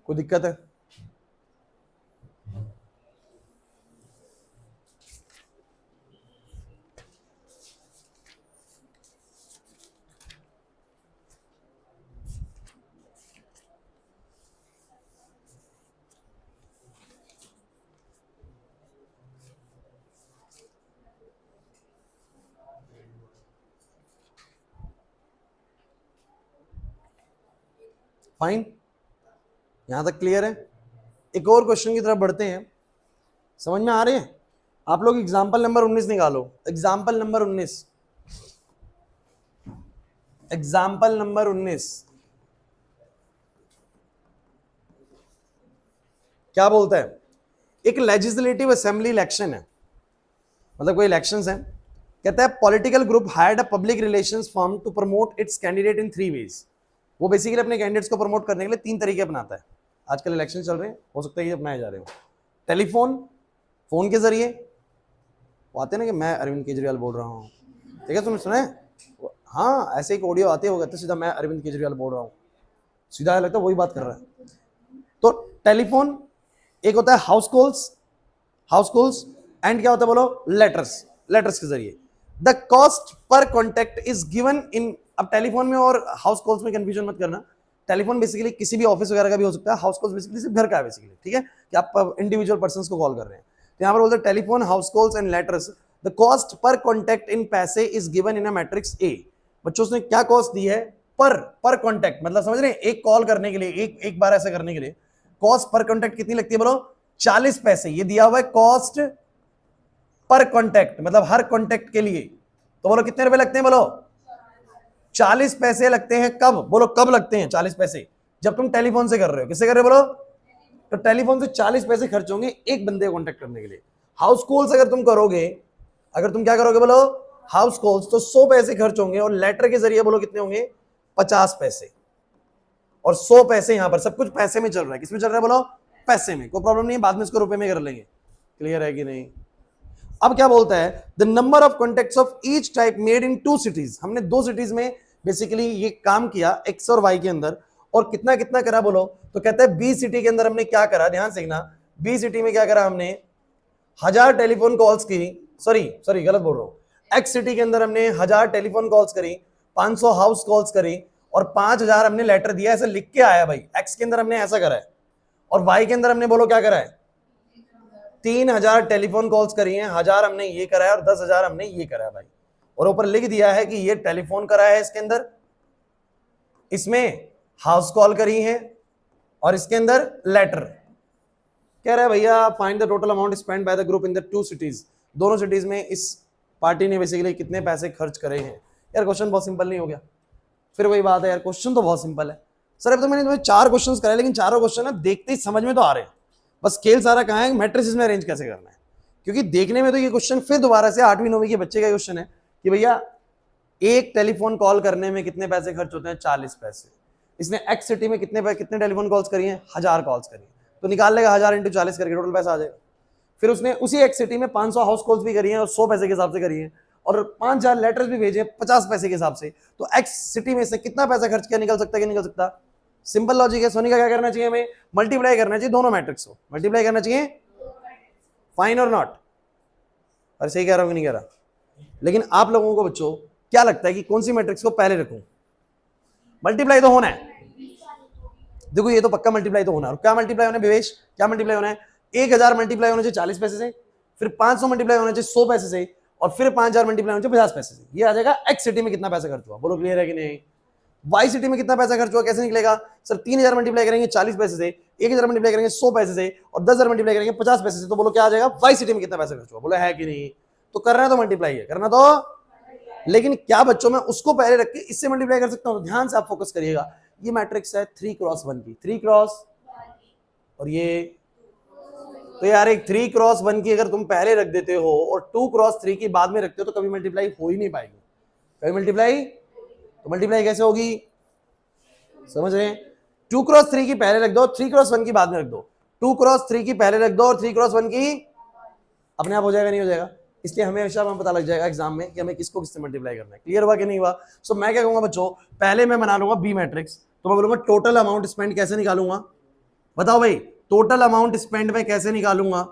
कोई दिक्कत है, फाइन, यहां तक क्लियर है। एक और क्वेश्चन की तरफ बढ़ते हैं, समझ में आ रहे हैं आप लोग। एग्जाम्पल नंबर 19 निकालो, एग्जाम्पल नंबर 19, एग्जाम्पल नंबर 19 क्या बोलता है, एक लेजिस्लेटिव असेंबली इलेक्शन है, मतलब कोई इलेक्शंस हैं, कहता है political group hired a public relations firm to promote its candidate in 3 ways. वो बेसिकली अपने कैंडिडेट्स को प्रमोट करने के लिए 3 तरीके अपनाता है। आजकल इलेक्शन चल रहे हैं, हो सकता है ये अपनाए जा रहे हो, टेलीफोन, फोन के जरिए, वो आते हैं ना कि मैं अरविंद केजरीवाल बोल रहा हूँ, ठीक है, तुमने सुना है? हाँ, ऐसे एक ऑडियो आते होगा तो सीधा मैं अरविंद केजरीवाल बोल रहा हूँ, सीधा लगता है वही बात कर रहा है। तो टेलीफोन एक होता है हाउस कॉल्स एंड क्या होता है बोलो, लेटर्स के जरिए। The cost per contact is given इन, अब टेलीफोन में और हाउस कॉल्स में कंफ्यूजन मत करना। टेलीफोन बेसिकली किसी भी ऑफिस वगैरह का भी हो सकता है, हाउस कॉल्स बेसिकली सिर्फ घर का है बेसिकली, ठीक है, कि आप इंडिविजुअल पर्सन को कॉल कर रहे हैं। तो यहाँ पर बोलते हैं telephone, house calls and letters, the cost per contact in पैसे is given in a matrix A. बच्चों उसने क्या कॉस्ट दी है, पर कॉन्टेक्ट, मतलब समझ रहे हैं, एक कॉल करने के लिए, एक बार ऐसा करने के लिए कॉस्ट पर कॉन्टेक्ट कितनी लगती है बोलो, 40 पैसे। ये दिया हुआ है कॉस्ट पर कॉन्टेक्ट, मतलब हर कॉन्टेक्ट के लिए। तो बोलो कितने रुपए लगते हैं बोलो, 40 पैसे लगते हैं। कब बोलो, कब लगते हैं 40 पैसे? जब तुम टेलीफोन से कर रहे हो। किससे कर रहे हो बोलो? तो टेलीफोन से 40 पैसे खर्च होंगे एक बंदे को कॉन्टेक्ट करने के लिए। हाउस कॉल्स अगर तुम करोगे, अगर तुम क्या करोगे बोलो, हाउस कॉल्स, तो 100 पैसे खर्च होंगे। और लेटर के जरिए बोलो कितने होंगे, 50 पैसे। और 100 पैसे यहां पर सब कुछ पैसे में चल रहा है। किसमें चल रहा है बोलो? पैसे में। कोई प्रॉब्लम नहीं है, बाद में इसको रुपए में कर लेंगे। क्लियर है कि नहीं? अब क्या बोलता है, the number of contacts of each type made in 2 cities. हमने 2 सिटीज में बेसिकली ये काम किया, एक्स और वाई के अंदर। और कितना कितना करा बोलो, तो कहता है बी सिटी के अंदर हमने क्या करा, ध्यान से देखना। बी सिटी में क्या करा हमने, 1000 टेलीफोन कॉल्स की, सॉरी गलत बोल रहा हूं। एक्स सिटी के अंदर हमने 1000 टेलीफोन कॉल्स करी, 500 हाउस कॉल्स करी, और 5000 हमने लेटर दिया। ऐसे लिख के आया भाई, एक्स के अंदर हमने ऐसा करा है। और वाई के अंदर हमने बोलो क्या करा है, 3000 टेलीफोन कॉल्स करी हैं, 1000 हमने ये करा है और 10,000 हमने ये करा है भाई। और ऊपर लिख दिया है कि ये टेलीफोन करा है, इसके अंदर, इसमें हाउस कॉल करी है, और इसके अंदर लेटर। कह रहा है भैया find the total amount spend by the group in the 2 cities. दोनों सिटीज में इस पार्टी ने बेसिकली कितने पैसे खर्च करे हैं। यार क्वेश्चन बहुत सिंपल नहीं हो गया? फिर वही बात है यार, क्वेश्चन तो बहुत सिंपल है सर। अब तो मैंने तुम्हें 4 क्वेश्चन कराए, लेकिन चारों क्वेश्चन ना देखते ही समझ में तो आ रहे हैं। बस खेल सारा कहाँ है, मैट्रिसेस में अरेंज कैसे करना है। क्योंकि देखने में तो ये क्वेश्चन फिर दोबारा से 8वीं 9वीं के बच्चे का क्वेश्चन है कि भैया एक टेलीफोन कॉल करने में कितने पैसे खर्च होते हैं, 40 पैसे। इसने एक्स सिटी में कितने टेलीफोन कॉल्स करी हैं, 1000 कॉल्स करी, तो निकाल लेगा 1000 × 40 करके टोटल पैसा आ जाएगा। फिर उसने उसी एक्स सिटी में 500 हाउस कॉल्स भी करी हैं और 100 पैसे के हिसाब से करी हैं, और 5000 लेटर्स भी भेजे 50 पैसे के हिसाब से। तो एक्स सिटी में से कितना पैसा खर्च किया, निकल सकता है कि निकल सकता? सिंपल लॉजिक है। सोनी का क्या करना चाहिए, हमें मल्टीप्लाई करना चाहिए दोनों मैट्रिक्स को, मल्टीप्लाई करना चाहिए। फाइन और नॉट? अरे सही कह रहा हूं कि नहीं कह रहा? लेकिन आप लोगों को बच्चों क्या लगता है कि कौन सी मैट्रिक्स को पहले रखूं? मल्टीप्लाई तो होना है, देखो ये तो पक्का मल्टीप्लाई तो होना है। क्या मल्टीप्लाई होना है विवेश, क्या मल्टीप्लाई होना है? 1000 मल्टीप्लाई होना चाहिए 40 पैसे से, फिर 500 मल्टीप्लाई होना चाहिए 100 पैसे से, और फिर 5000 मल्टीप्लाई होना चाहिए 50 पैसे से। ये आ जाएगा एक्स सिटी में कितना पैसा खर्च हुआ। बोलो क्लियर है कि नहीं? वाई सिटी में कितना पैसा खर्च हुआ कैसे निकलेगा सर? 3000 मल्टीप्लाई करेंगे 40 पैसे से, 1000 मल्टीप्लाई करेंगे 100 पैसे से, और 10,000 मल्टीप्लाई करेंगे 50 पैसे से। तो बोलो क्या आ जाएगा, वाई सिटी में कितना पैसा खर्च हुआ। बोलो है कि नहीं? तो करना तो मल्टीप्लाई है, करना तो, लेकिन क्या बच्चों में उसको पहले रख के इससे मल्टीप्लाई कर सकता हूं? तो ध्यान से आप फोकस करिएगा। ये मैट्रिक्स है 3x1 की, 3x, और ये तो यार एक 3x1 की अगर तुम पहले रख देते हो और 2x3 की बाद में रखते हो तो कभी मल्टीप्लाई हो ही नहीं पाएगी। कभी मल्टीप्लाई, तो मल्टीप्लाई कैसे होगी समझ रहे हैं? 2x3 की पहले रख दो, 3x1 की बाद में रख दो। 2x3 की पहले रख दो और 3x1 की अपने आप हो जाएगा, नहीं हो जाएगा? इसलिए हमेशा हमें पता लग जाएगा एग्जाम में कि हमें किसको किससे मल्टीप्लाई करना है। क्लियर हुआ कि नहीं हुआ? सो मैं क्या कहूंगा बच्चों, पहले मैं बना लूंगा बी मैट्रिक्स, तो मैं बोलूंगा टोटल अमाउंट स्पेंड कैसे निकालूंगा? बताओ भाई, टोटल अमाउंट स्पेंड में कैसे निकालूंगा?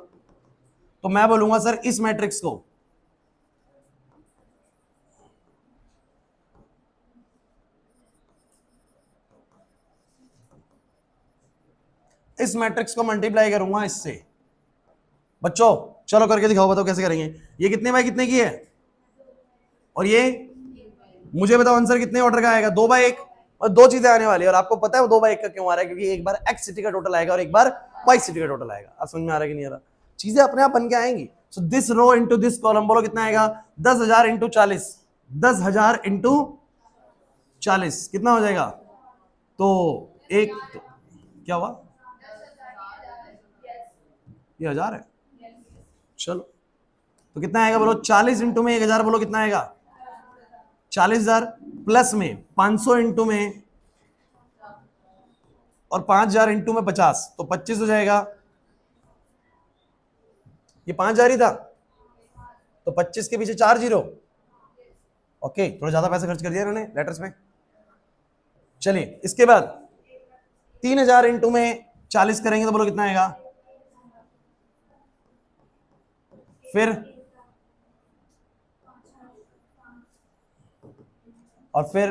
तो मैं बोलूंगा सर इस मैट्रिक्स को, इस मैट्रिक्स को मल्टीप्लाई करूंगा इससे। बच्चों चलो करके दिखाओ, बताओ कैसे करेंगे। ये कितने बाय कितने की है, और ये मुझे बताओ आंसर कितने ऑर्डर का आएगा? 2/1। और 2 चीजें आने वाली है, और आपको पता है वो 2/1 का क्यों आ रहा है? क्योंकि एक बार एक्स सिटी का टोटल आएगा और एक बार वाई सिटी का टोटल आएगा। आप समझ में आ रहा है कि नहीं आ रहा? चीजें अपने आप बन के आएंगी। So this row into this column, बोलो कितना आएगा? 10,000 × 40, 10,000 × 40 कितना हो जाएगा? तो एक तो, क्या हुआ? ये 1000 है, चलो तो कितना आएगा बोलो? 40 इंटू में 1000, बोलो कितना आएगा? 40,000, प्लस में 500 इंटू में, और 5000 इंटू में 50, तो 25 हो जाएगा। ये 5000 ही था, तो 25 के पीछे 4 जीरो। ओके, थोड़ा ज्यादा पैसा खर्च कर दिया इन्होंने लेटर्स में। चलिए इसके बाद 3000 इंटू में 40 करेंगे तो बोलो कितना आएगा। फिर और फिर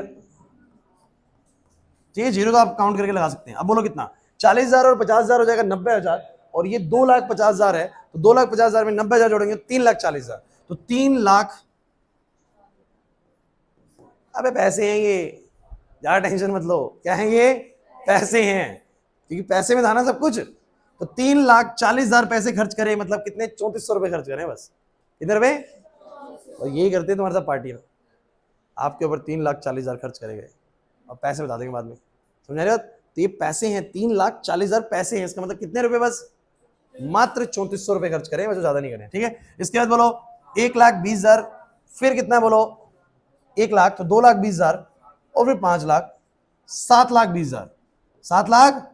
ये जीरो तो आप काउंट करके लगा सकते हैं। अब बोलो कितना, 40,000 और 50,000 हो जाएगा 90,000, और ये 2,50,000 है, तो 2,50,000 में 90,000 जोड़ेंगे 3,40,000, तो 3 लाख। अबे पैसे हैं ये, ज्यादा टेंशन मत लो। क्या है ये? पैसे हैं, क्योंकि पैसे में था ना सब कुछ। तो 3,40,000 पैसे खर्च करे, मतलब कितने? 3400 रुपए खर्च करें बस। कितने रुपए? और यही करते हैं तुम्हारे साथ पार्टी में, आपके ऊपर 3,40,000 खर्च करे गए और पैसे बता देंगे बाद में। समझ रहे हो? तो ये पैसे हैं, 3,40,000 पैसे हैं, इसका मतलब कितने रुपए? बस मात्र 3400 रुपए खर्च करें, बस ज्यादा नहीं करें। ठीक है, इसके बाद बोलो 1,20,000, फिर कितना बोलो 1 लाख, तो 2,20,000, और फिर 5 लाख, 7,20,000, 7 लाख।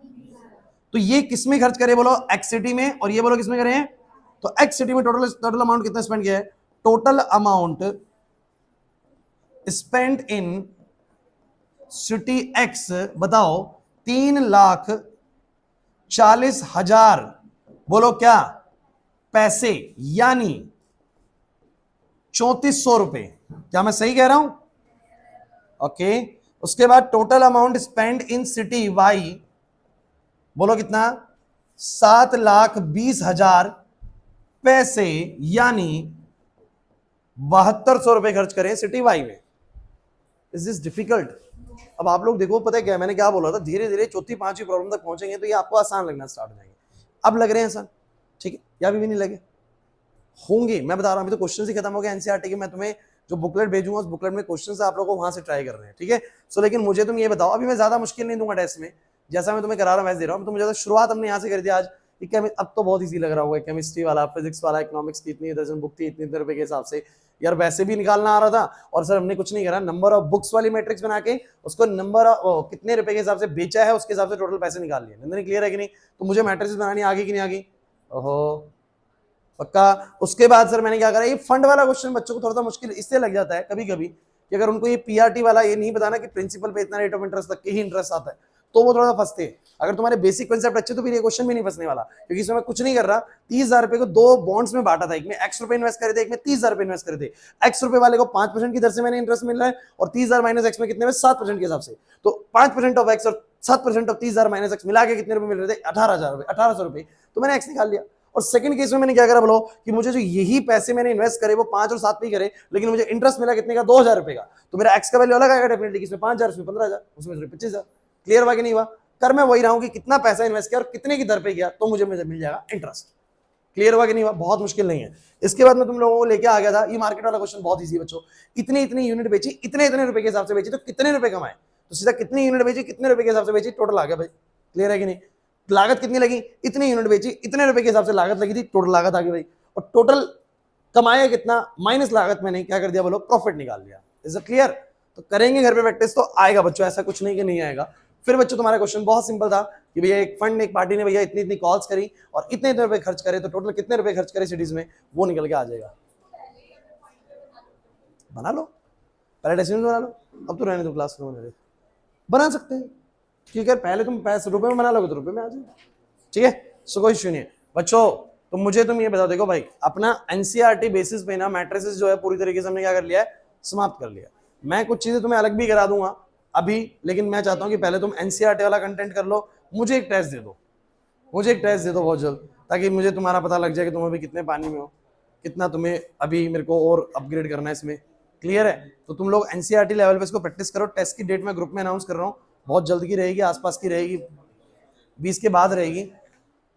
तो ये किसमें खर्च करे बोलो? एक्स सिटी में। और ये बोलो किसमें करें? तो एक्स सिटी में टोटल अमाउंट कितना स्पेंड किया है? Total amount spend in city x, बताओ 3,40,000 बोलो क्या? पैसे, यानी 3400 रुपए। क्या मैं सही कह रहा हूं? ओके, उसके बाद total amount spend in city Y, बोलो कितना? 7,20,000 पैसे, यानी 7200 रुपए खर्च करें सिटी वाई में। Is this difficult? अब आप लोग देखो, पता है क्या मैंने क्या बोला था, धीरे धीरे चौथी पांचवी प्रॉब्लम तक पहुंचेंगे तो ये आपको आसान लगना स्टार्ट हो जाएंगे। अब लग रहे हैं आसान, ठीक है, या अभी भी नहीं लगे होंगे? मैं बता रहा हूं, अभी तो क्वेश्चन ही खत्म हो गया एनसीईआरटी के। मैं तुम्हें जो बुकलेट भेजूंगा उस बुकलेट में क्वेश्चन आप लोगों को वहां से ट्राई कर रहे हैं, ठीक है। सो लेकिन मुझे तुम ये बताओ, अभी मैं ज्यादा मुश्किल नहीं दूंगा टेस्ट में, जैसा मैं तुम्हें करा रहा हूं वैसे दे रहा हूं। तो मुझे शुरुआत हमने यहाँ से कर दिया आज। अब तो बहुत ईजी लग रहा होगा, केमिस्ट्री वाला, फिजिक्स वाला, इकोनॉमिक्स की इतनी दर्जन बुक थी, इतने रुपए के हिसाब से यार वैसे भी निकालना आ रहा था। और सर हमने कुछ नहीं करा, नंबर ऑफ बुक्स वाली मैट्रिक्स बना के उसको नंबर ऑफ कितने रुपए के हिसाब से बेचा है उसके हिसाब से टोटल पैसे निकाल लिए। नंदनी क्लियर है कि नहीं? तो मुझे मैट्रिक्स बनानी आ गई कि नहीं आ गई? ओहो पक्का। उसके बाद सर मैंने क्या करा, ये फंड वाला क्वेश्चन बच्चों को थोड़ा सा मुश्किल इससे लग जाता है कभी कभी कि अगर उनको ये पीआरटी वाला ये नहीं बताना कि प्रिंसिपल पे इतना रेट ऑफ इंटरेस्ट तक के ही इंटरेस्ट आता है, तो वो थोड़ा फंसते हैं। अगर तुम्हारे बेसिक कॉन्सेप्ट अच्छे तो फिर ये क्वेश्चन भी नहीं फंसने वाला, क्योंकि इसमें मैं कुछ नहीं कर रहा। 30,000 रुपए को 2 बॉन्ड्स में बांटा था, एक में x रुपए इन्वेस्ट करे थे, एक में 30,000 रुपए इन्वेस्ट करे थे। x रुपए वाले को 5% की दर से मैंने इंटरेस्ट मिल रहा है, और 30,000 माइनस x में कितने में? 7% के हिसाब से। तो 5% ऑफ x और 7% ऑफ 30,000 माइनस x मिला के कितने रुपए मिल रहे थे? 18,000 रुपए, 1,800 रुपए। तो मैंने x निकाल लिया। और सेकंड केस में मैंने क्या करा बोलो, कि मुझे जो यही पैसे मैंने इन्वेस्ट करे वो 5 और 7 पे ही करे, लेकिन मुझे इंटरेस्ट मिला कितने का? 2,000 रुपए का। तो मेरा x का वैल्यू अलग आएगा डेफिनेटली, इसमें 5,000, उसमें 15,000, उसमें 25,000। क्लियर हुआ कि नहीं हुआ? कर मैं वही रहा हूं कि कितना पैसा इन्वेस्ट किया और कितने की दर पे किया, तो मुझे मिल जाएगा इंटरेस्ट। क्लियर हुआ कि नहीं हुआ? बहुत मुश्किल नहीं है। इसके बाद मैं तुम लोगों को लेके आ गया था, ये मार्केट वाला क्वेश्चन बहुत इजी है बच्चों। इतनी इतनी यूनिट बेची, इतने इतने रुपए के हिसाब से बेची, तो कितने रुपए कमाए? तो सीधा कितनी यूनिट बेची, कितने रुपए के हिसाब से बेची, टोटल आ गया भाई। क्लियर है कि नहीं? लागत कितनी लगी? इतनी यूनिट बेची, इतने रुपए के हिसाब से लागत लगी थी, टोटल लागत आ गई भाई। और टोटल कमाया कितना माइनस लागत, मैंने क्या कर दिया बोलो? प्रॉफिट निकाल दिया। Is it clear? तो करेंगे घर पे प्रैक्टिस तो आएगा बच्चों, ऐसा कुछ नहीं कि नहीं आएगा। फिर बच्चों तुम्हारा क्वेश्चन बहुत सिंपल था कि भैया एक फंड, एक पार्टी ने भैया इतनी इतनी कॉल्स करी और इतने इतने रुपए खर्च करे, तो टोटल कितने रुपए खर्च करे सिटीज में, वो निकल के आ जाएगा। बना लो, पहले डेसिमल बना लो। अब तो रहने दो, क्लास में बना सकते हैं, ठीक है। पहले तुम पैसे रुपए में बना लोगे तो रुपए में आ जाएगा, ठीक है। सो कोई इश्यू नहीं है बच्चों। तो मुझे तुम ये बताओ, देखो भाई अपना एनसीईआरटी बेसिस पे ना मैट्रिसेस जो है पूरी तरीके से हमने क्या कर लिया है? समाप्त कर लिया। मैं कुछ चीजें तुम्हें अलग भी करा दूंगा अभी, लेकिन मैं चाहता हूं कि पहले तुम एनसीईआरटी वाला कंटेंट कर लो। मुझे एक टेस्ट दे दो, मुझे एक टेस्ट दे दो बहुत जल्द, ताकि मुझे तुम्हारा पता लग जाए कि तुम अभी कितने पानी में हो, कितना तुम्हें अभी मेरे को और अपग्रेड करना है इसमें। क्लियर है? तो तुम लोग एनसीईआरटी लेवल पे इसको प्रैक्टिस करो। टेस्ट की डेट मैं ग्रुप में अनाउंस कर रहा हूँ, बहुत जल्द की रहेगी, आसपास की रहेगी, 20 के बाद रहेगी।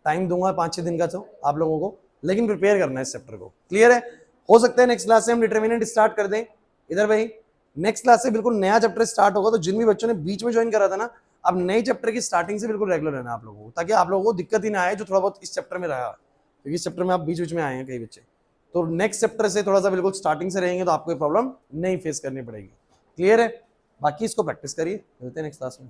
टाइम दूंगा 5-6 दिन का तो आप लोगों को, लेकिन प्रिपेयर करना है इस चैप्टर को। क्लियर है? हो सकता है नेक्स्ट क्लास से हम डिटर्मिनेंट स्टार्ट कर दें। इधर भाई नेक्स्ट क्लास से बिल्कुल नया चैप्टर स्टार्ट होगा, तो जिन भी बच्चों ने बीच में ज्वाइन करा था ना, अब नए चैप्टर की स्टार्टिंग से बिल्कुल रेगुलर रहना आप लोगों को, ताकि आप लोगों को दिक्कत ही ना आए जो थोड़ा बहुत इस चैप्टर में रहा, क्योंकि इस चैप्टर में आप बीच बीच में आए हैं कई बच्चे। तो नेक्स्ट चैप्टर से थोड़ा सा बिल्कुल स्टार्टिंग से रहेंगे तो आपको ये प्रॉब्लम नहीं फेस करनी पड़ेगी। क्लियर है? बाकी इसको प्रैक्टिस करिए, मिलते हैं नेक्स्ट क्लास में।